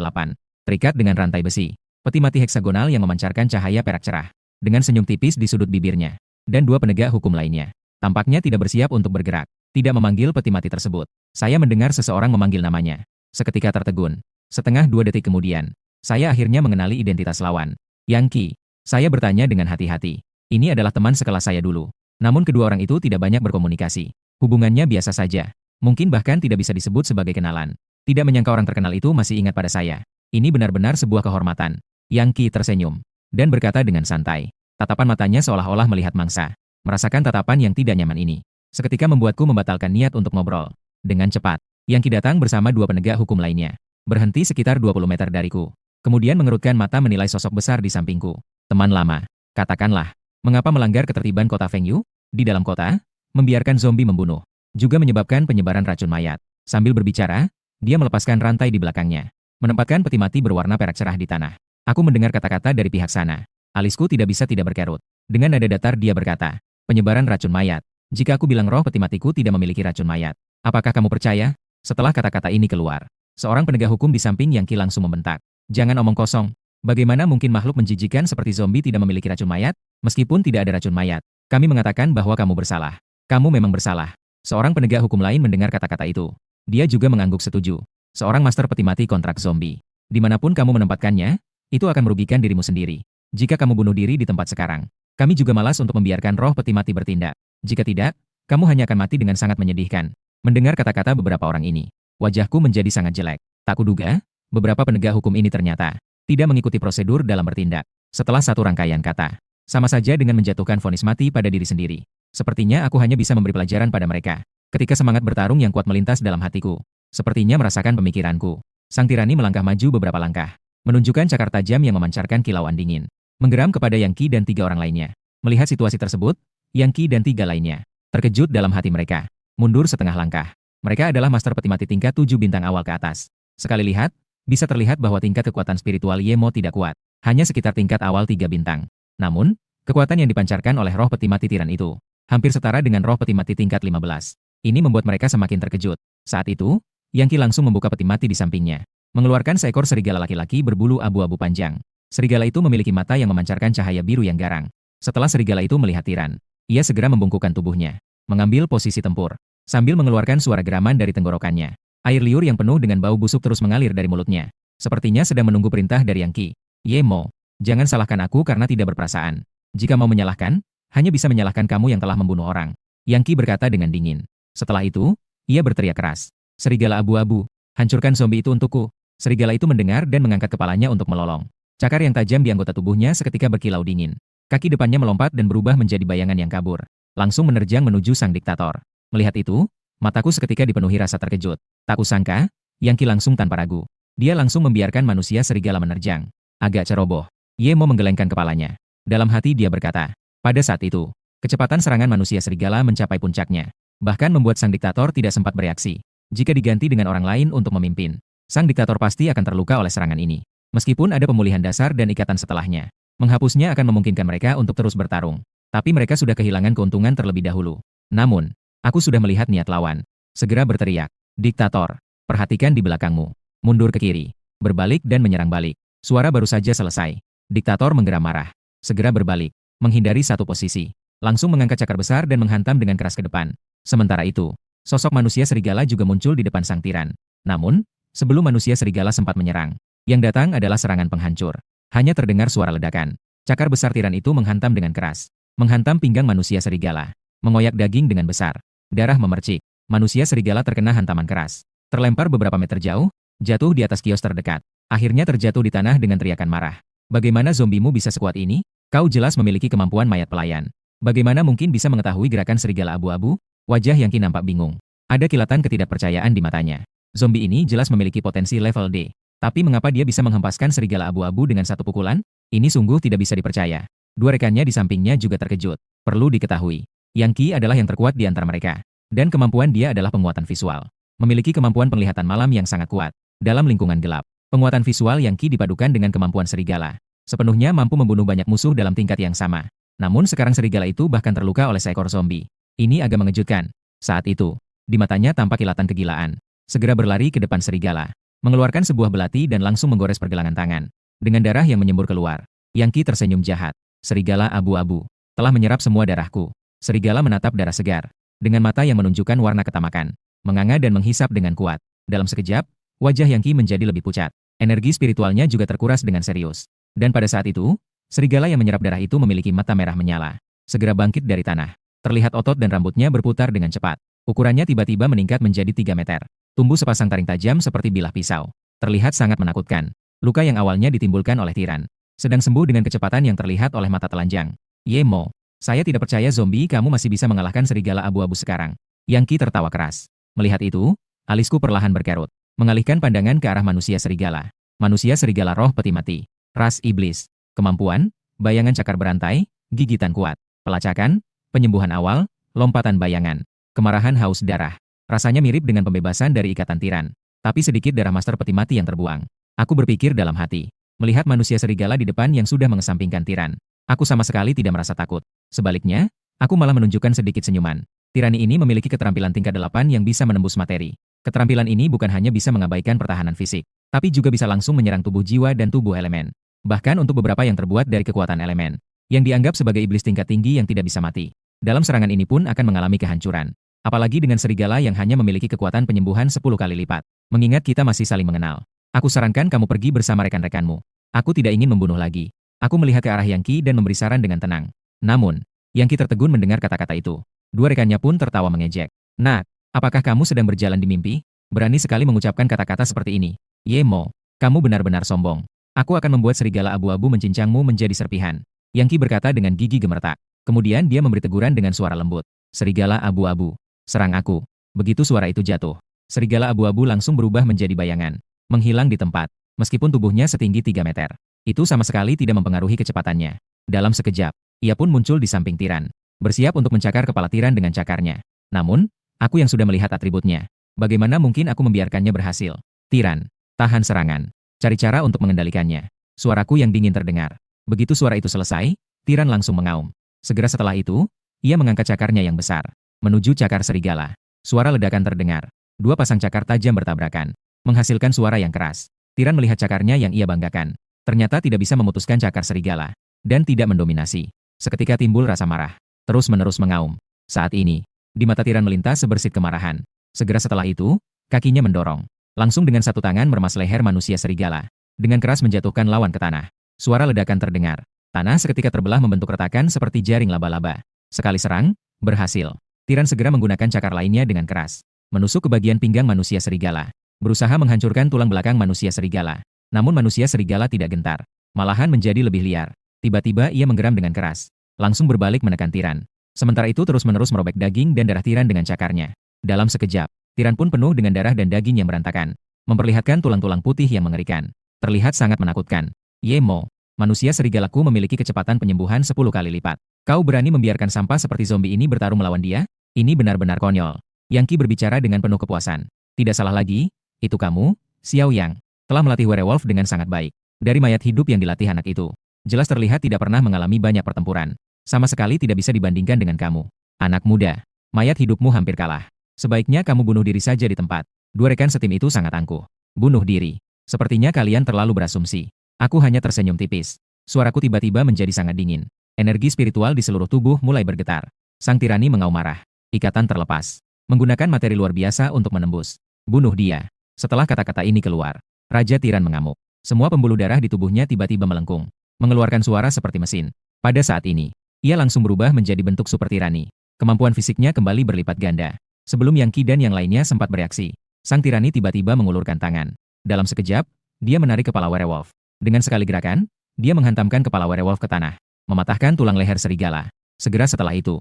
Terikat dengan rantai besi. Peti mati heksagonal yang memancarkan cahaya perak cerah. Dengan senyum tipis di sudut bibirnya. Dan 2 penegak hukum lainnya. Tampaknya tidak bersiap untuk bergerak. Tidak memanggil peti mati tersebut. Saya mendengar seseorang memanggil namanya. Seketika tertegun. Setengah 2 detik kemudian, saya akhirnya mengenali identitas lawan. Yang Qi. Saya bertanya dengan hati-hati. Ini adalah teman sekelas saya dulu. Namun kedua orang itu tidak banyak berkomunikasi. Hubungannya biasa saja. Mungkin bahkan tidak bisa disebut sebagai kenalan. Tidak menyangka orang terkenal itu masih ingat pada saya. Ini benar-benar sebuah kehormatan. Yang Qi tersenyum. Dan berkata dengan santai. Tatapan matanya seolah-olah melihat mangsa. Merasakan tatapan yang tidak nyaman ini. Seketika membuatku membatalkan niat untuk ngobrol. Dengan cepat, Yang Qi datang bersama 2 penegak hukum lainnya. Berhenti sekitar 20 meter dariku. Kemudian mengerutkan mata menilai sosok besar di sampingku. Teman lama. Katakanlah. Mengapa melanggar ketertiban kota Fengyu? Di dalam kota, membiarkan zombie membunuh. juga menyebabkan penyebaran racun mayat. Sambil berbicara, dia melepaskan rantai di belakangnya, menempatkan peti mati berwarna perak cerah di tanah. Aku mendengar kata-kata dari pihak sana. Alisku tidak bisa tidak berkerut. Dengan nada datar dia berkata, penyebaran racun mayat. Jika aku bilang roh peti matiku tidak memiliki racun mayat, apakah kamu percaya? Setelah kata-kata ini keluar, seorang penegak hukum di samping Yang Qi langsung membentak. Jangan omong kosong. Bagaimana mungkin makhluk menjijikan seperti zombie tidak memiliki racun mayat? Meskipun tidak ada racun mayat, kami mengatakan bahwa kamu bersalah. Kamu memang bersalah. Seorang penegak hukum lain mendengar kata-kata itu. Dia juga mengangguk setuju. Seorang master peti mati kontrak zombie. Dimanapun kamu menempatkannya, itu akan merugikan dirimu sendiri. Jika kamu bunuh diri di tempat sekarang, kami juga malas untuk membiarkan roh peti mati bertindak. Jika tidak, kamu hanya akan mati dengan sangat menyedihkan. Mendengar kata-kata beberapa orang ini, wajahku menjadi sangat jelek. Tak kuduga, beberapa penegak hukum ini ternyata tidak mengikuti prosedur dalam bertindak. Setelah satu rangkaian kata, sama saja dengan menjatuhkan vonis mati pada diri sendiri. Sepertinya aku hanya bisa memberi pelajaran pada mereka. Ketika semangat bertarung yang kuat melintas dalam hatiku, sepertinya merasakan pemikiranku. Sang tirani melangkah maju beberapa langkah, menunjukkan cakar tajam yang memancarkan kilauan dingin. Menggeram kepada Yang Qi dan 3 orang lainnya. Melihat situasi tersebut, Yang Qi dan 3 lainnya terkejut dalam hati mereka. Mundur setengah langkah. Mereka adalah master peti mati tingkat 7 bintang awal ke atas. Sekali lihat, bisa terlihat bahwa tingkat kekuatan spiritual Yemo tidak kuat. Hanya sekitar tingkat awal 3 bintang. Namun, kekuatan yang dipancarkan oleh roh peti mati tiran itu hampir setara dengan roh peti mati tingkat 15. Ini membuat mereka semakin terkejut. Saat itu, Yang Qi langsung membuka peti mati di sampingnya, mengeluarkan seekor serigala laki-laki berbulu abu-abu panjang. Serigala itu memiliki mata yang memancarkan cahaya biru yang garang. Setelah serigala itu melihat tiran, ia segera membungkukkan tubuhnya, mengambil posisi tempur, sambil mengeluarkan suara geraman dari tenggorokannya. Air liur yang penuh dengan bau busuk terus mengalir dari mulutnya. Sepertinya sedang menunggu perintah dari Yang Qi. Yemo, jangan salahkan aku karena tidak berperasaan. Jika mau menyalahkan, hanya bisa menyalahkan kamu yang telah membunuh orang. Yang Qi berkata dengan dingin. Setelah itu, ia berteriak keras. Serigala abu-abu, hancurkan zombie itu untukku. Serigala itu mendengar dan mengangkat kepalanya untuk melolong. Cakar yang tajam di anggota tubuhnya seketika berkilau dingin. Kaki depannya melompat dan berubah menjadi bayangan yang kabur. Langsung menerjang menuju sang diktator. Melihat itu, mataku seketika dipenuhi rasa terkejut. Tak kusangka, Yang Qi langsung tanpa ragu. Dia langsung membiarkan manusia serigala menerjang. Agak ceroboh. Yemo menggelengkan kepalanya. Dalam hati dia berkata. Pada saat itu, kecepatan serangan manusia serigala mencapai puncaknya. Bahkan membuat sang diktator tidak sempat bereaksi. Jika diganti dengan orang lain untuk memimpin, sang diktator pasti akan terluka oleh serangan ini. Meskipun ada pemulihan dasar dan ikatan setelahnya, menghapusnya akan memungkinkan mereka untuk terus bertarung. Tapi mereka sudah kehilangan keuntungan terlebih dahulu. Namun, aku sudah melihat niat lawan. Segera berteriak, diktator, perhatikan di belakangmu. Mundur ke kiri, berbalik dan menyerang balik. Suara baru saja selesai. Diktator menggeram marah. Segera berbalik, menghindari satu posisi. Langsung mengangkat cakar besar dan menghantam dengan keras ke depan. Sementara itu, sosok manusia serigala juga muncul di depan sang tiran. Namun, sebelum manusia serigala sempat menyerang, yang datang adalah serangan penghancur. Hanya terdengar suara ledakan. Cakar besar tiran itu menghantam dengan keras. Menghantam pinggang manusia serigala. Mengoyak daging dengan besar. Darah memercik. Manusia serigala terkena hantaman keras. Terlempar beberapa meter jauh, jatuh di atas kios terdekat. Akhirnya terjatuh di tanah dengan teriakan marah. Bagaimana zombimu bisa sekuat ini? Kau jelas memiliki kemampuan mayat pelayan. Bagaimana mungkin bisa mengetahui gerakan serigala abu-abu? Wajah Yang Qi nampak bingung. Ada kilatan ketidakpercayaan di matanya. Zombie ini jelas memiliki potensi level D. Tapi mengapa dia bisa menghempaskan serigala abu-abu dengan satu pukulan? Ini sungguh tidak bisa dipercaya. Dua rekannya di sampingnya juga terkejut. Perlu diketahui, Yang Qi adalah yang terkuat di antara mereka. Dan kemampuan dia adalah penguatan visual. Memiliki kemampuan penglihatan malam yang sangat kuat. Dalam lingkungan gelap, penguatan visual Yang Qi dipadukan dengan kemampuan serigala. Sepenuhnya mampu membunuh banyak musuh dalam tingkat yang sama. Namun sekarang serigala itu bahkan terluka oleh seekor zombie. Ini agak mengejutkan. Saat itu, di matanya tampak kilatan kegilaan. Segera berlari ke depan serigala, mengeluarkan sebuah belati dan langsung menggores pergelangan tangan. Dengan darah yang menyembur keluar, Yang Qi tersenyum jahat. Serigala abu-abu telah menyerap semua darahku. Serigala menatap darah segar, dengan mata yang menunjukkan warna ketamakan, menganga dan menghisap dengan kuat. Dalam sekejap, wajah Yang Qi menjadi lebih pucat. Energi spiritualnya juga terkuras dengan serius. Dan pada saat itu, serigala yang menyerap darah itu memiliki mata merah menyala. Segera bangkit dari tanah. Terlihat otot dan rambutnya berputar dengan cepat. Ukurannya tiba-tiba meningkat menjadi 3 meter. Tumbuh sepasang taring tajam seperti bilah pisau. Terlihat sangat menakutkan. Luka yang awalnya ditimbulkan oleh tiran sedang sembuh dengan kecepatan yang terlihat oleh mata telanjang. Yemo, saya tidak percaya zombie kamu masih bisa mengalahkan serigala abu-abu sekarang. Yang Qi tertawa keras. Melihat itu, alisku perlahan berkerut. Mengalihkan pandangan ke arah manusia serigala. Manusia serigala roh peti mati. Ras iblis. Kemampuan, bayangan cakar berantai, gigitan kuat. Pelacakan, penyembuhan awal, lompatan bayangan. Kemarahan haus darah. Rasanya mirip dengan pembebasan dari ikatan tiran. Tapi sedikit darah master peti mati yang terbuang. Aku berpikir dalam hati. Melihat manusia serigala di depan yang sudah mengesampingkan tiran. Aku sama sekali tidak merasa takut. Sebaliknya, aku malah menunjukkan sedikit senyuman. Tirani ini memiliki keterampilan tingkat 8 yang bisa menembus materi. Keterampilan ini bukan hanya bisa mengabaikan pertahanan fisik, tapi juga bisa langsung menyerang tubuh jiwa dan tubuh elemen. Bahkan untuk beberapa yang terbuat dari kekuatan elemen, yang dianggap sebagai iblis tingkat tinggi yang tidak bisa mati. Dalam serangan ini pun akan mengalami kehancuran. Apalagi dengan serigala yang hanya memiliki kekuatan penyembuhan 10 kali lipat. Mengingat kita masih saling mengenal. Aku sarankan kamu pergi bersama rekan-rekanmu. Aku tidak ingin membunuh lagi. Aku melihat ke arah Yangqi dan memberi saran dengan tenang. Namun, Yangqi tertegun mendengar kata-kata itu. Dua rekannya pun tertawa mengejek. Nak, apakah kamu sedang berjalan di mimpi? Berani sekali mengucapkan kata-kata seperti ini. Ye Mo, kamu benar-benar sombong. Aku akan membuat serigala abu-abu mencincangmu menjadi serpihan. Yangqi berkata dengan gigi gemetar. Kemudian dia memberi teguran dengan suara lembut. Serigala abu-abu, serang aku. Begitu suara itu jatuh, serigala abu-abu langsung berubah menjadi bayangan. Menghilang di tempat, meskipun tubuhnya setinggi 3 meter. Itu sama sekali tidak mempengaruhi kecepatannya. Dalam sekejap, ia pun muncul di samping tiran. Bersiap untuk mencakar kepala tiran dengan cakarnya. Namun, aku yang sudah melihat atributnya. Bagaimana mungkin aku membiarkannya berhasil? Tiran, tahan serangan. Cari cara untuk mengendalikannya. Suaraku yang dingin terdengar. Begitu suara itu selesai, tiran langsung mengaum. Segera setelah itu, ia mengangkat cakarnya yang besar. Menuju cakar serigala. Suara ledakan terdengar. Dua pasang cakar tajam bertabrakan. Menghasilkan suara yang keras. Tiran melihat cakarnya yang ia banggakan. Ternyata tidak bisa memutuskan cakar serigala. Dan tidak mendominasi. Seketika timbul rasa marah. Terus-menerus mengaum. Saat ini, di mata tiran melintas sebersit kemarahan. Segera setelah itu, kakinya mendorong. Langsung dengan satu tangan meremas leher manusia serigala. Dengan keras menjatuhkan lawan ke tanah. Suara ledakan terdengar. Tanah seketika terbelah membentuk retakan seperti jaring laba-laba. Sekali serang, berhasil. Tiran segera menggunakan cakar lainnya dengan keras. Menusuk ke bagian pinggang manusia serigala. Berusaha menghancurkan tulang belakang manusia serigala. Namun manusia serigala tidak gentar. Malahan menjadi lebih liar. Tiba-tiba ia menggeram dengan keras. Langsung berbalik menekan tiran. Sementara itu terus-menerus merobek daging dan darah tiran dengan cakarnya. Dalam sekejap, tiran pun penuh dengan darah dan daging yang berantakan. Memperlihatkan tulang-tulang putih yang mengerikan. Terlihat sangat menakutkan. Ye Mo, manusia serigalaku memiliki kecepatan penyembuhan 10 kali lipat. Kau berani membiarkan sampah seperti zombie ini bertarung melawan dia? Ini benar-benar konyol. Yangqi berbicara dengan penuh kepuasan. Tidak salah lagi, itu kamu, Xiao Yang, telah melatih werewolf dengan sangat baik. Dari mayat hidup yang dilatih anak itu, jelas terlihat tidak pernah mengalami banyak pertempuran. Sama sekali tidak bisa dibandingkan dengan kamu. Anak muda, mayat hidupmu hampir kalah. Sebaiknya kamu bunuh diri saja di tempat. Dua rekan setim itu sangat angkuh. Bunuh diri. Sepertinya kalian terlalu berasumsi. Aku hanya tersenyum tipis. Suaraku tiba-tiba menjadi sangat dingin. Energi spiritual di seluruh tubuh mulai bergetar. Sang tirani mengaum marah. Ikatan terlepas. Menggunakan materi luar biasa untuk menembus. Bunuh dia. Setelah kata-kata ini keluar, Raja Tiran mengamuk. Semua pembuluh darah di tubuhnya tiba-tiba melengkung. Mengeluarkan suara seperti mesin. Pada saat ini, ia langsung berubah menjadi bentuk super tirani. Kemampuan fisiknya kembali berlipat ganda. Sebelum Yangqi dan yang lainnya sempat bereaksi, sang tirani tiba-tiba mengulurkan tangan. Dalam sekejap, dia menarik kepala werewolf. Dengan sekali gerakan, dia menghantamkan kepala werewolf ke tanah, mematahkan tulang leher serigala. Segera setelah itu,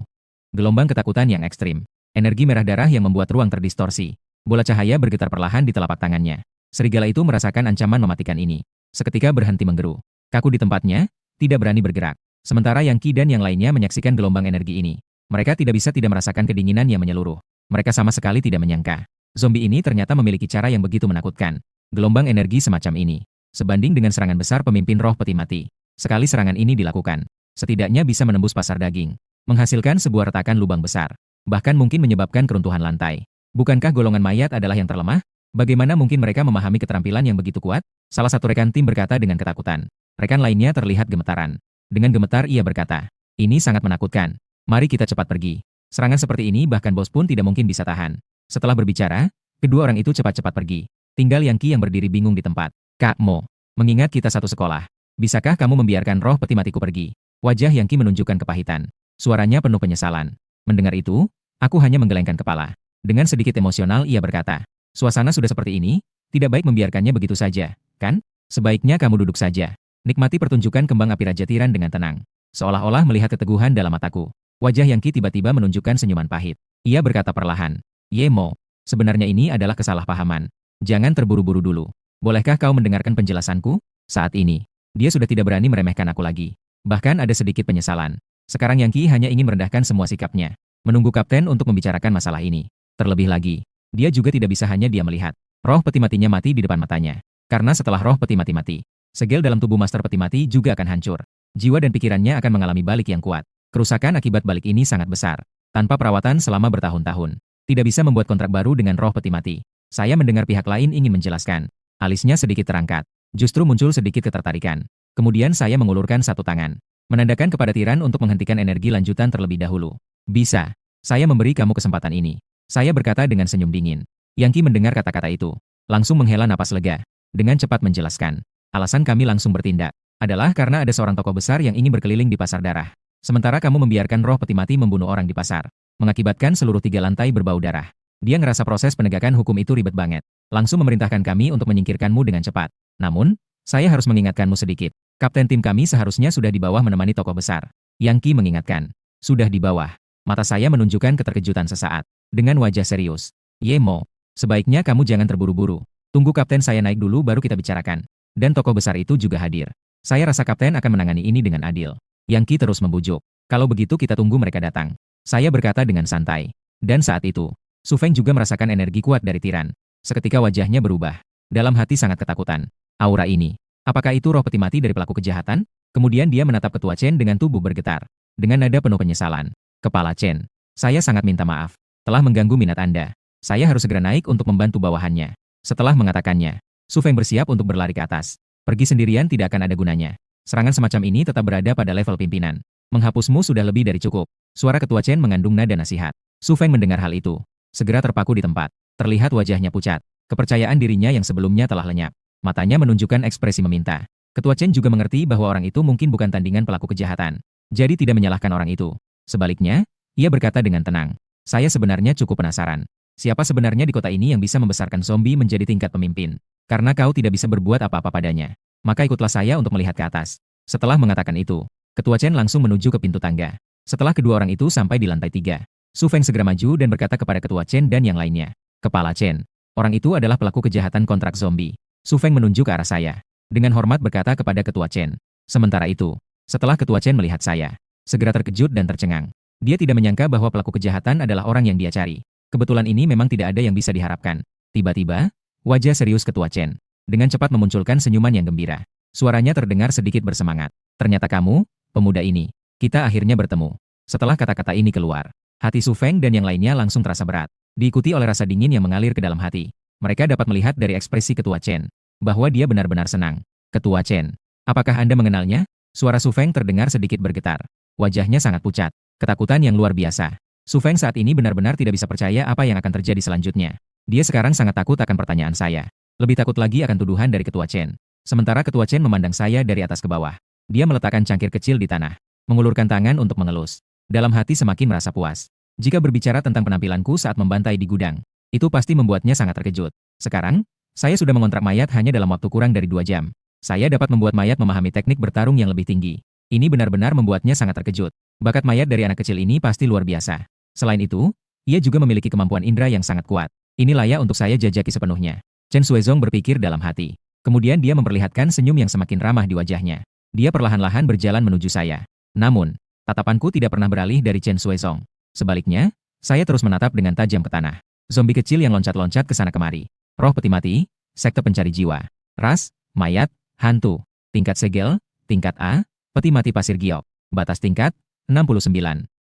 gelombang ketakutan yang ekstrim. Energi merah darah yang membuat ruang terdistorsi. Bola cahaya bergetar perlahan di telapak tangannya. Serigala itu merasakan ancaman mematikan ini. Seketika berhenti menggeru. Kaku di tempatnya, tidak berani bergerak. Sementara Yangqi dan yang lainnya menyaksikan gelombang energi ini. Mereka tidak bisa tidak merasakan kedinginan yang menyeluruh. Mereka sama sekali tidak menyangka. Zombie ini ternyata memiliki cara yang begitu menakutkan. Gelombang energi semacam ini, sebanding dengan serangan besar pemimpin roh peti mati. Sekali serangan ini dilakukan, setidaknya bisa menembus pasar daging. Menghasilkan sebuah retakan lubang besar. Bahkan mungkin menyebabkan keruntuhan lantai. Bukankah golongan mayat adalah yang terlemah? Bagaimana mungkin mereka memahami keterampilan yang begitu kuat? Salah satu rekan tim berkata dengan ketakutan. Rekan lainnya terlihat gemetaran. Dengan gemetar ia berkata, ini sangat menakutkan. Mari kita cepat pergi. Serangan seperti ini bahkan bos pun tidak mungkin bisa tahan. Setelah berbicara, kedua orang itu cepat-cepat pergi. Tinggal Yangqi yang berdiri bingung di tempat. Kak Mo, mengingat kita satu sekolah, bisakah kamu membiarkan roh peti matiku pergi? Wajah Yangqi menunjukkan kepahitan. Suaranya penuh penyesalan. Mendengar itu, aku hanya menggelengkan kepala. Dengan sedikit emosional ia berkata, suasana sudah seperti ini, tidak baik membiarkannya begitu saja, kan? Sebaiknya kamu duduk saja. Nikmati pertunjukan kembang api Raja Tiran dengan tenang. Seolah-olah melihat keteguhan dalam mataku. Wajah Yangqi tiba-tiba menunjukkan senyuman pahit. Ia berkata perlahan, Ye Mo, sebenarnya ini adalah kesalahpahaman. Jangan terburu-buru dulu. Bolehkah kau mendengarkan penjelasanku? Saat ini, dia sudah tidak berani meremehkan aku lagi. Bahkan ada sedikit penyesalan. Sekarang Yangqi hanya ingin merendahkan semua sikapnya. menunggu kapten untuk membicarakan masalah ini. Terlebih lagi, dia juga tidak bisa hanya dia melihat. Roh peti matinya mati di depan matanya. Karena setelah roh peti mati, segel dalam tubuh master peti mati juga akan hancur. Jiwa dan pikirannya akan mengalami balik yang kuat. Kerusakan akibat balik ini sangat besar. Tanpa perawatan selama bertahun-tahun. Tidak bisa membuat kontrak baru dengan roh peti mati. Saya mendengar pihak lain ingin menjelaskan. Alisnya sedikit terangkat. Justru muncul sedikit ketertarikan. Kemudian saya mengulurkan satu tangan. Menandakan kepada tiran untuk menghentikan energi lanjutan terlebih dahulu. Bisa. Saya memberi kamu kesempatan ini. Saya berkata dengan senyum dingin. Yang Qi mendengar kata-kata itu. Langsung menghela napas lega. Dengan cepat menjelaskan. Alasan kami langsung bertindak adalah karena ada seorang tokoh besar yang ingin berkeliling di pasar darah. Sementara kamu membiarkan roh peti mati membunuh orang di pasar. Mengakibatkan seluruh 3 lantai berbau darah. Dia ngerasa proses penegakan hukum itu ribet banget. Langsung memerintahkan kami untuk menyingkirkanmu dengan cepat. Namun, saya harus mengingatkanmu sedikit. Kapten tim kami seharusnya sudah di bawah menemani tokoh besar. Yang Qi mengingatkan. Sudah di bawah. Mata saya menunjukkan keterkejutan sesaat. Dengan wajah serius. Yemo, sebaiknya kamu jangan terburu-buru. Tunggu kapten saya naik dulu baru kita bicarakan. Dan tokoh besar itu juga hadir. Saya rasa kapten akan menangani ini dengan adil. Yang Qi terus membujuk. Kalau begitu kita tunggu mereka datang. Saya berkata dengan santai. Dan saat itu, Su Feng juga merasakan energi kuat dari tiran. Seketika wajahnya berubah. Dalam hati sangat ketakutan. Aura ini. Apakah itu roh peti mati dari pelaku kejahatan? Kemudian dia menatap ketua Chen dengan tubuh bergetar. Dengan nada penuh penyesalan. Kepala Chen. Saya sangat minta maaf. Telah mengganggu minat Anda. Saya harus segera naik untuk membantu bawahannya. Setelah mengatakannya, Su Feng bersiap untuk berlari ke atas. Pergi sendirian tidak akan ada gunanya. Serangan semacam ini tetap berada pada level pimpinan. Menghapusmu sudah lebih dari cukup. Suara ketua Chen mengandung nada nasihat. Su Feng mendengar hal itu. Segera terpaku di tempat. Terlihat wajahnya pucat. Kepercayaan dirinya yang sebelumnya telah lenyap. Matanya menunjukkan ekspresi meminta. Ketua Chen juga mengerti bahwa orang itu mungkin bukan tandingan pelaku kejahatan. Jadi tidak menyalahkan orang itu. Sebaliknya, ia berkata dengan tenang. Saya sebenarnya cukup penasaran. Siapa sebenarnya di kota ini yang bisa membesarkan zombie menjadi tingkat pemimpin? Karena kau tidak bisa berbuat apa-apa padanya. Maka ikutlah saya untuk melihat ke atas. Setelah mengatakan itu, Ketua Chen langsung menuju ke pintu tangga. Setelah kedua orang itu sampai di lantai 3, Su Feng segera maju dan berkata kepada Ketua Chen dan yang lainnya. Kepala Chen, orang itu adalah pelaku kejahatan kontrak zombie. Su Feng menunjuk ke arah saya. Dengan hormat berkata kepada Ketua Chen. Sementara itu, setelah Ketua Chen melihat saya, segera terkejut dan tercengang. Dia tidak menyangka bahwa pelaku kejahatan adalah orang yang dia cari. Kebetulan ini memang tidak ada yang bisa diharapkan. Tiba-tiba, wajah serius Ketua Chen. Dengan cepat memunculkan senyuman yang gembira. Suaranya terdengar sedikit bersemangat. Ternyata kamu, pemuda ini. Kita akhirnya bertemu. Setelah kata-kata ini keluar, hati Su Feng dan yang lainnya langsung terasa berat. Diikuti oleh rasa dingin yang mengalir ke dalam hati. Mereka dapat melihat dari ekspresi Ketua Chen. Bahwa dia benar-benar senang. Ketua Chen. Apakah Anda mengenalnya? Suara Su Feng terdengar sedikit bergetar. Wajahnya sangat pucat. Ketakutan yang luar biasa. Su Feng saat ini benar-benar tidak bisa percaya apa yang akan terjadi selanjutnya. Dia sekarang sangat takut akan pertanyaan saya. Lebih takut lagi akan tuduhan dari Ketua Chen. Sementara Ketua Chen memandang saya dari atas ke bawah. Dia meletakkan cangkir kecil di tanah. Mengulurkan tangan untuk mengelus. Dalam hati semakin merasa puas. Jika berbicara tentang penampilanku saat membantai di gudang, itu pasti membuatnya sangat terkejut. Sekarang, saya sudah mengontrak mayat hanya dalam waktu kurang dari 2 jam. Saya dapat membuat mayat memahami teknik bertarung yang lebih tinggi. Ini benar-benar membuatnya sangat terkejut. Bakat mayat dari anak kecil ini pasti luar biasa. Selain itu, ia juga memiliki kemampuan indera yang sangat kuat. Ini layak untuk saya jajaki sepenuhnya. Chen Xuezong berpikir dalam hati. Kemudian dia memperlihatkan senyum yang semakin ramah di wajahnya. Dia perlahan-lahan berjalan menuju saya. Namun, tatapanku tidak pernah beralih dari Chen Xuezong. Sebaliknya, saya terus menatap dengan tajam ke tanah. Zombie kecil yang loncat-loncat ke sana kemari. Roh peti mati, sekte pencari jiwa. Ras, mayat, hantu. Tingkat segel, tingkat A, peti mati pasir giok. Batas tingkat, 69.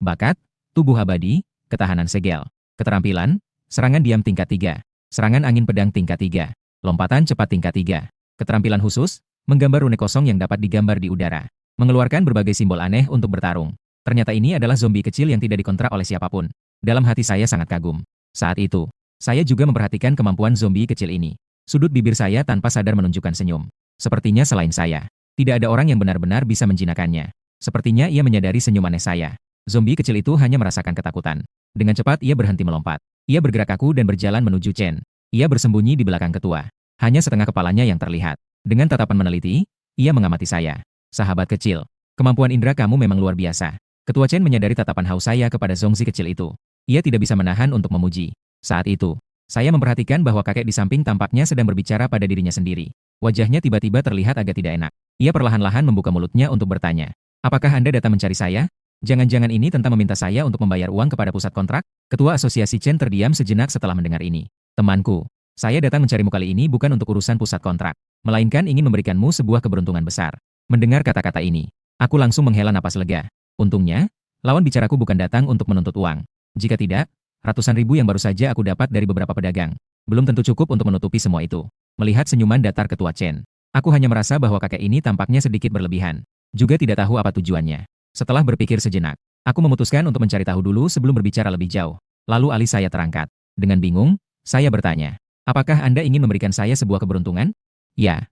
Bakat, tubuh abadi, ketahanan segel. Keterampilan, serangan diam tingkat 3. Serangan angin pedang tingkat 3. Lompatan cepat tingkat 3. Keterampilan khusus, menggambar rune kosong yang dapat digambar di udara. Mengeluarkan berbagai simbol aneh untuk bertarung. Ternyata ini adalah zombie kecil yang tidak dikontrak oleh siapapun. Dalam hati saya sangat kagum. Saat itu, saya juga memperhatikan kemampuan zombie kecil ini. Sudut bibir saya tanpa sadar menunjukkan senyum. Sepertinya selain saya, tidak ada orang yang benar-benar bisa menjinakkannya. Sepertinya ia menyadari senyum aneh saya. Zombie kecil itu hanya merasakan ketakutan. Dengan cepat ia berhenti melompat. Ia bergerak kaku dan berjalan menuju Chen. Ia bersembunyi di belakang ketua. Hanya setengah kepalanya yang terlihat. Dengan tatapan meneliti, ia mengamati saya. Sahabat kecil, kemampuan indera kamu memang luar biasa. Ketua Chen menyadari tatapan haus saya kepada Zongzi kecil itu. Ia tidak bisa menahan untuk memuji. Saat itu, saya memperhatikan bahwa kakek di samping tampaknya sedang berbicara pada dirinya sendiri. Wajahnya tiba-tiba terlihat agak tidak enak. Ia perlahan-lahan membuka mulutnya untuk bertanya. Apakah Anda datang mencari saya? Jangan-jangan ini tentang meminta saya untuk membayar uang kepada pusat kontrak? Ketua Asosiasi Chen terdiam sejenak setelah mendengar ini. Temanku, saya datang mencarimu kali ini bukan untuk urusan pusat kontrak, melainkan ingin memberikanmu sebuah keberuntungan besar. Mendengar kata-kata ini, aku langsung menghela napas lega. Untungnya, lawan bicaraku bukan datang untuk menuntut uang. Jika tidak, ratusan ribu yang baru saja aku dapat dari beberapa pedagang belum tentu cukup untuk menutupi semua itu. Melihat senyuman datar Ketua Chen, aku hanya merasa bahwa kakek ini tampaknya sedikit berlebihan. Juga tidak tahu apa tujuannya. Setelah berpikir sejenak, aku memutuskan untuk mencari tahu dulu sebelum berbicara lebih jauh. Lalu alis saya terangkat. Dengan bingung, saya bertanya, apakah Anda ingin memberikan saya sebuah keberuntungan? Ya.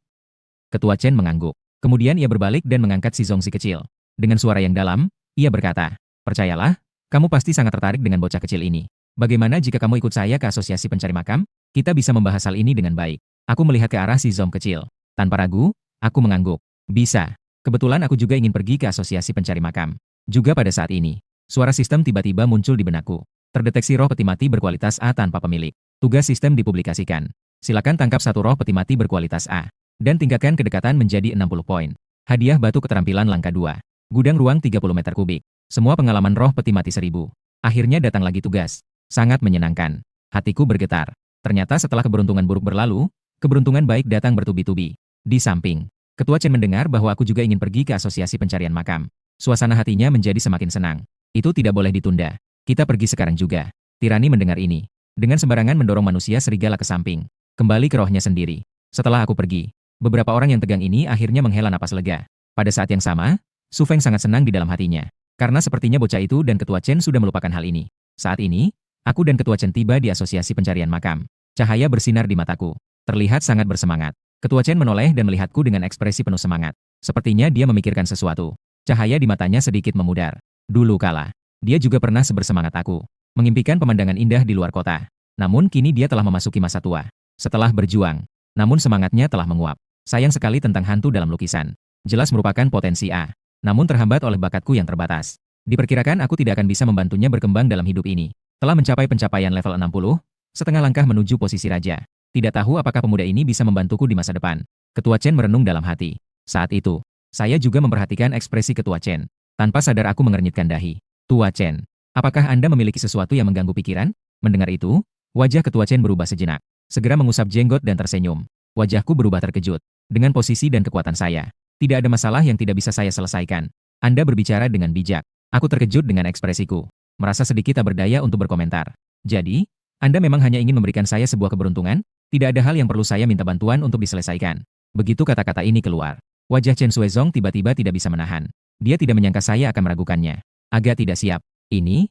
Ketua Chen mengangguk. Kemudian ia berbalik dan mengangkat si Zongzi kecil. Dengan suara yang dalam, ia berkata, percayalah, kamu pasti sangat tertarik dengan bocah kecil ini. Bagaimana jika kamu ikut saya ke Asosiasi Pencari Makam? Kita bisa membahas hal ini dengan baik. Aku melihat ke arah si Zong kecil. Tanpa ragu, aku mengangguk. Bisa. Kebetulan aku juga ingin pergi ke Asosiasi Pencari Makam. Juga pada saat ini, suara sistem tiba-tiba muncul di benakku. Terdeteksi roh peti mati berkualitas A tanpa pemilik. Tugas sistem dipublikasikan. Silakan tangkap satu roh peti mati berkualitas A. Dan tingkatkan kedekatan menjadi 60 poin. Hadiah batu keterampilan langkah 2. Gudang ruang 30 meter kubik. Semua pengalaman roh peti mati 1000. Akhirnya datang lagi tugas. Sangat menyenangkan. Hatiku bergetar. Ternyata setelah keberuntungan buruk berlalu, keberuntungan baik datang bertubi-tubi. Di samping, Ketua Chen mendengar bahwa aku juga ingin pergi ke Asosiasi Pencarian Makam. Suasana hatinya menjadi semakin senang. Itu tidak boleh ditunda. Kita pergi sekarang juga. Tirani mendengar ini. Dengan sembarangan mendorong manusia serigala ke samping. Kembali ke rohnya sendiri. Setelah aku pergi, beberapa orang yang tegang ini akhirnya menghela napas lega. Pada saat yang sama, Su Feng sangat senang di dalam hatinya. Karena sepertinya bocah itu dan Ketua Chen sudah melupakan hal ini. Saat ini, aku dan Ketua Chen tiba di Asosiasi Pencarian Makam. Cahaya bersinar di mataku. Terlihat sangat bersemangat. Ketua Chen menoleh dan melihatku dengan ekspresi penuh semangat. Sepertinya dia memikirkan sesuatu. Cahaya di matanya sedikit memudar. Dulu kala, dia juga pernah sebersemangat aku. Mengimpikan pemandangan indah di luar kota. Namun kini dia telah memasuki masa tua. Setelah berjuang, namun semangatnya telah menguap. Sayang sekali tentang hantu dalam lukisan. Jelas merupakan potensi A. Namun terhambat oleh bakatku yang terbatas. Diperkirakan aku tidak akan bisa membantunya berkembang dalam hidup ini. Telah mencapai pencapaian level 60, setengah langkah menuju posisi raja. Tidak tahu apakah pemuda ini bisa membantuku di masa depan. Ketua Chen merenung dalam hati. Saat itu, saya juga memperhatikan ekspresi Ketua Chen. Tanpa sadar aku mengernyitkan dahi. Tua Chen, apakah Anda memiliki sesuatu yang mengganggu pikiran? Mendengar itu, wajah Ketua Chen berubah sejenak. Segera mengusap jenggot dan tersenyum. Wajahku berubah terkejut. Dengan posisi dan kekuatan saya, tidak ada masalah yang tidak bisa saya selesaikan. Anda berbicara dengan bijak. Aku terkejut dengan ekspresiku. Merasa sedikit tak berdaya untuk berkomentar. Jadi, Anda memang hanya ingin memberikan saya sebuah keberuntungan? Tidak ada hal yang perlu saya minta bantuan untuk diselesaikan. Begitu kata-kata ini keluar, wajah Chen Xuezong tiba-tiba tidak bisa menahan. Dia tidak menyangka saya akan meragukannya. Agak tidak siap. Ini,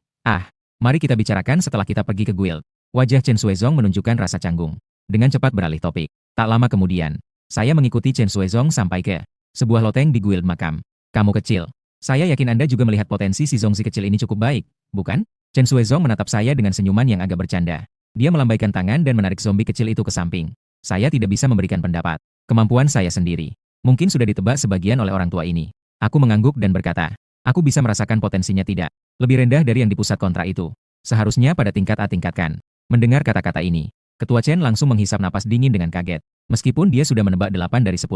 mari kita bicarakan setelah kita pergi ke guild. Wajah Chen Xuezong menunjukkan rasa canggung. Dengan cepat beralih topik. Tak lama kemudian, saya mengikuti Chen Xuezong sampai ke sebuah loteng di guild makam. Kamu kecil. Saya yakin Anda juga melihat potensi si Zongzi kecil ini cukup baik, bukan? Chen Xuezong menatap saya dengan senyuman yang agak bercanda. Dia melambaikan tangan dan menarik zombie kecil itu ke samping. Saya tidak bisa memberikan pendapat. Kemampuan saya sendiri. Mungkin sudah ditebak sebagian oleh orang tua ini. Aku mengangguk dan berkata, aku bisa merasakan potensinya tidak. Lebih rendah dari yang di pusat kontra itu. Seharusnya pada tingkat A tingkatkan. Mendengar kata-kata ini, Ketua Chen langsung menghisap napas dingin dengan kaget. Meskipun dia sudah menebak 8 dari 10.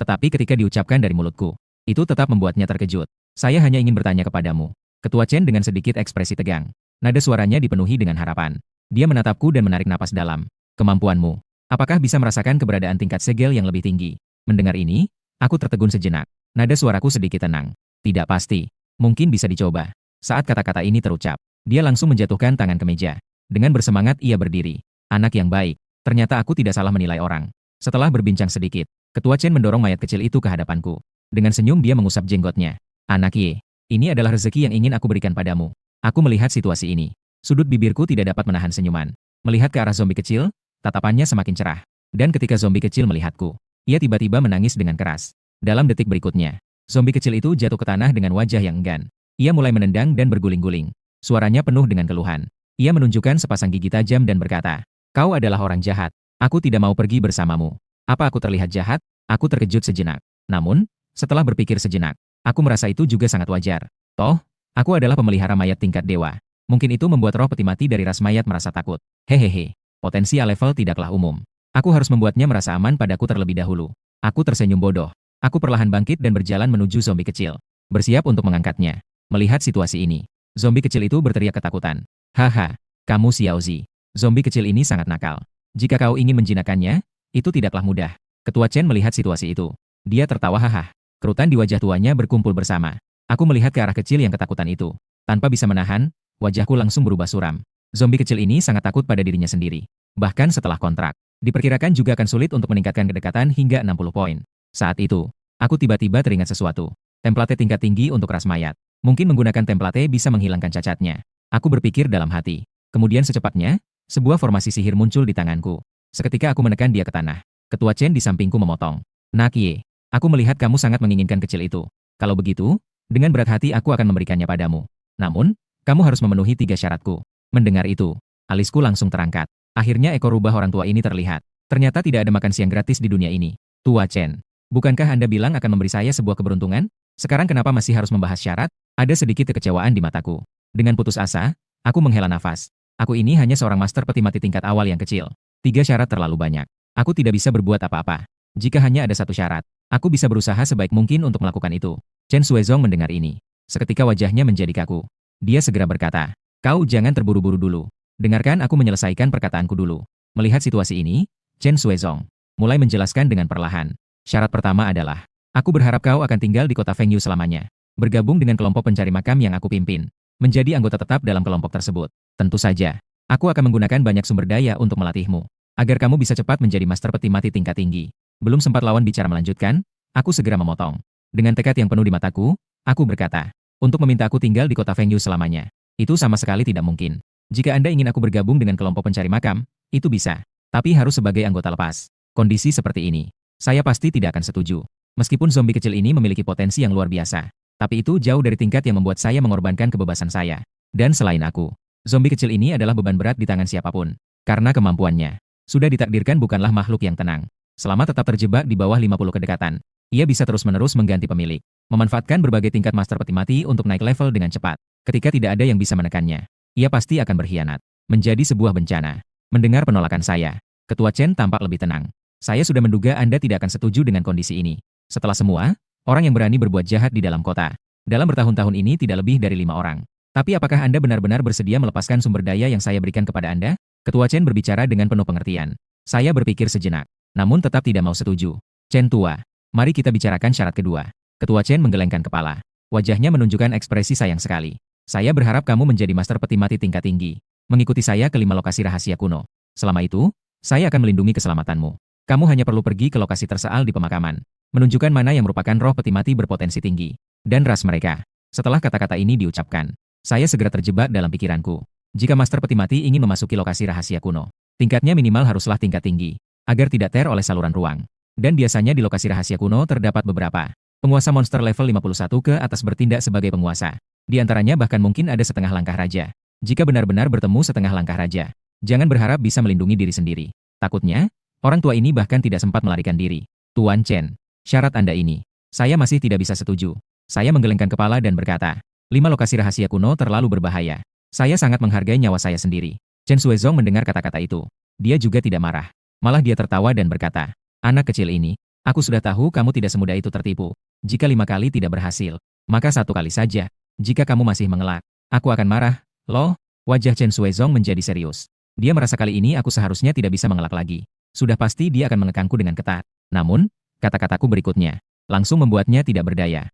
Tetapi ketika diucapkan dari mulutku, itu tetap membuatnya terkejut. Saya hanya ingin bertanya kepadamu. Ketua Chen dengan sedikit ekspresi tegang. Nada suaranya dipenuhi dengan harapan. Dia menatapku dan menarik napas dalam. Kemampuanmu. Apakah bisa merasakan keberadaan tingkat segel yang lebih tinggi? Mendengar ini, aku tertegun sejenak. Nada suaraku sedikit tenang. Tidak pasti. Mungkin bisa dicoba. Saat kata-kata ini terucap, dia langsung menjatuhkan tangan ke meja. Dengan bersemangat ia berdiri. Anak yang baik. Ternyata aku tidak salah menilai orang. Setelah berbincang sedikit, Ketua Chen mendorong mayat kecil itu ke hadapanku. Dengan senyum dia mengusap jenggotnya. Anak Ye, ini adalah rezeki yang ingin aku berikan padamu. Aku melihat situasi ini. Sudut bibirku tidak dapat menahan senyuman. Melihat ke arah zombie kecil, tatapannya semakin cerah. Dan ketika zombie kecil melihatku, ia tiba-tiba menangis dengan keras. Dalam detik berikutnya, zombie kecil itu jatuh ke tanah dengan wajah yang enggan. Ia mulai menendang dan berguling-guling. Suaranya penuh dengan keluhan. Ia menunjukkan sepasang gigi tajam dan berkata, kau adalah orang jahat. Aku tidak mau pergi bersamamu. Apa aku terlihat jahat? Aku terkejut sejenak. Namun, setelah berpikir sejenak, aku merasa itu juga sangat wajar. Toh, aku adalah pemelihara mayat tingkat dewa. Mungkin itu membuat roh peti mati dari ras mayat merasa takut. Hehehe, potensi A level tidaklah umum. Aku harus membuatnya merasa aman padaku terlebih dahulu. Aku tersenyum bodoh. Aku perlahan bangkit dan berjalan menuju zombie kecil. Bersiap untuk mengangkatnya. Melihat situasi ini, zombie kecil itu berteriak ketakutan. Haha, kamu Xiaozi. Zombie kecil ini sangat nakal. Jika kau ingin menjinakkannya, itu tidaklah mudah. Ketua Chen melihat situasi itu. Dia tertawa haha. Kerutan di wajah tuanya berkumpul bersama. Aku melihat ke arah kecil yang ketakutan itu. Tanpa bisa menahan, wajahku langsung berubah suram. Zombie kecil ini sangat takut pada dirinya sendiri. Bahkan setelah kontrak, diperkirakan juga akan sulit untuk meningkatkan kedekatan hingga 60 poin. Saat itu, aku tiba-tiba teringat sesuatu. Template tingkat tinggi untuk ras mayat. Mungkin menggunakan template bisa menghilangkan cacatnya. Aku berpikir dalam hati. Kemudian secepatnya, sebuah formasi sihir muncul di tanganku. Seketika aku menekan dia ke tanah. Ketua Chen di sampingku memotong. Nakie, aku melihat kamu sangat menginginkan kecil itu. Kalau begitu, dengan berat hati aku akan memberikannya padamu. Namun, kamu harus memenuhi 3 syaratku. Mendengar itu, alisku langsung terangkat. Akhirnya ekor rubah orang tua ini terlihat. Ternyata tidak ada makan siang gratis di dunia ini. Tua Chen, bukankah Anda bilang akan memberi saya sebuah keberuntungan? Sekarang kenapa masih harus membahas syarat? Ada sedikit kekecewaan di mataku. Dengan putus asa, aku menghela nafas. Aku ini hanya seorang master peti mati tingkat awal yang kecil. 3 syarat terlalu banyak. Aku tidak bisa berbuat apa-apa. Jika hanya ada 1 syarat, aku bisa berusaha sebaik mungkin untuk melakukan itu. Chen Xuezong mendengar ini. Seketika wajahnya menjadi kaku. Dia segera berkata, kau jangan terburu-buru dulu. Dengarkan aku menyelesaikan perkataanku dulu. Melihat situasi ini, Chen Xuezong mulai menjelaskan dengan perlahan. Syarat pertama adalah, aku berharap kau akan tinggal di kota Fengyu selamanya. Bergabung dengan kelompok pencari makam yang aku pimpin. Menjadi anggota tetap dalam kelompok tersebut. Tentu saja, aku akan menggunakan banyak sumber daya untuk melatihmu. Agar kamu bisa cepat menjadi master peti mati tingkat tinggi. Belum sempat lawan bicara melanjutkan, aku segera memotong. Dengan tekad yang penuh di mataku, aku berkata, untuk meminta aku tinggal di kota Fengyu selamanya. Itu sama sekali tidak mungkin. Jika Anda ingin aku bergabung dengan kelompok pencari makam, itu bisa. Tapi harus sebagai anggota lepas. Kondisi seperti ini, saya pasti tidak akan setuju. Meskipun zombie kecil ini memiliki potensi yang luar biasa. Tapi itu jauh dari tingkat yang membuat saya mengorbankan kebebasan saya. Dan selain aku, zombie kecil ini adalah beban berat di tangan siapapun. Karena kemampuannya, sudah ditakdirkan bukanlah makhluk yang tenang. Selama tetap terjebak di bawah 50 kedekatan, ia bisa terus-menerus mengganti pemilik. Memanfaatkan berbagai tingkat master peti mati untuk naik level dengan cepat. Ketika tidak ada yang bisa menekannya, ia pasti akan berkhianat. Menjadi sebuah bencana. Mendengar penolakan saya, Ketua Chen tampak lebih tenang. Saya sudah menduga Anda tidak akan setuju dengan kondisi ini. Setelah semua, orang yang berani berbuat jahat di dalam kota. Dalam bertahun-tahun ini tidak lebih dari 5 orang. Tapi apakah Anda benar-benar bersedia melepaskan sumber daya yang saya berikan kepada Anda? Ketua Chen berbicara dengan penuh pengertian. Saya berpikir sejenak, namun tetap tidak mau setuju. Chen tua, mari kita bicarakan syarat kedua. Ketua Chen menggelengkan kepala. Wajahnya menunjukkan ekspresi sayang sekali. Saya berharap kamu menjadi master peti mati tingkat tinggi. Mengikuti saya ke 5 lokasi rahasia kuno. Selama itu, saya akan melindungi keselamatanmu. Kamu hanya perlu pergi ke lokasi terseal di pemakaman. Menunjukkan mana yang merupakan roh peti mati berpotensi tinggi. Dan ras mereka. Setelah kata-kata ini diucapkan, saya segera terjebak dalam pikiranku. Jika master peti mati ingin memasuki lokasi rahasia kuno, tingkatnya minimal haruslah tingkat tinggi, agar tidak ter oleh saluran ruang. Dan biasanya di lokasi rahasia kuno terdapat beberapa penguasa monster level 51 ke atas bertindak sebagai penguasa. Di antaranya bahkan mungkin ada setengah langkah raja. Jika benar-benar bertemu setengah langkah raja, jangan berharap bisa melindungi diri sendiri. Takutnya, orang tua ini bahkan tidak sempat melarikan diri. Tuan Chen, syarat Anda ini, saya masih tidak bisa setuju. Saya menggelengkan kepala dan berkata, 5 lokasi rahasia kuno terlalu berbahaya. Saya sangat menghargai nyawa saya sendiri. Chen Xuezong mendengar kata-kata itu. Dia juga tidak marah. Malah dia tertawa dan berkata, anak kecil ini, aku sudah tahu kamu tidak semudah itu tertipu. Jika 5 kali tidak berhasil, maka 1 kali saja. Jika kamu masih mengelak, aku akan marah. Loh, wajah Chen Xuezong menjadi serius. Dia merasa kali ini aku seharusnya tidak bisa mengelak lagi. Sudah pasti dia akan mengekangku dengan ketat. Namun, kata-kataku berikutnya langsung membuatnya tidak berdaya.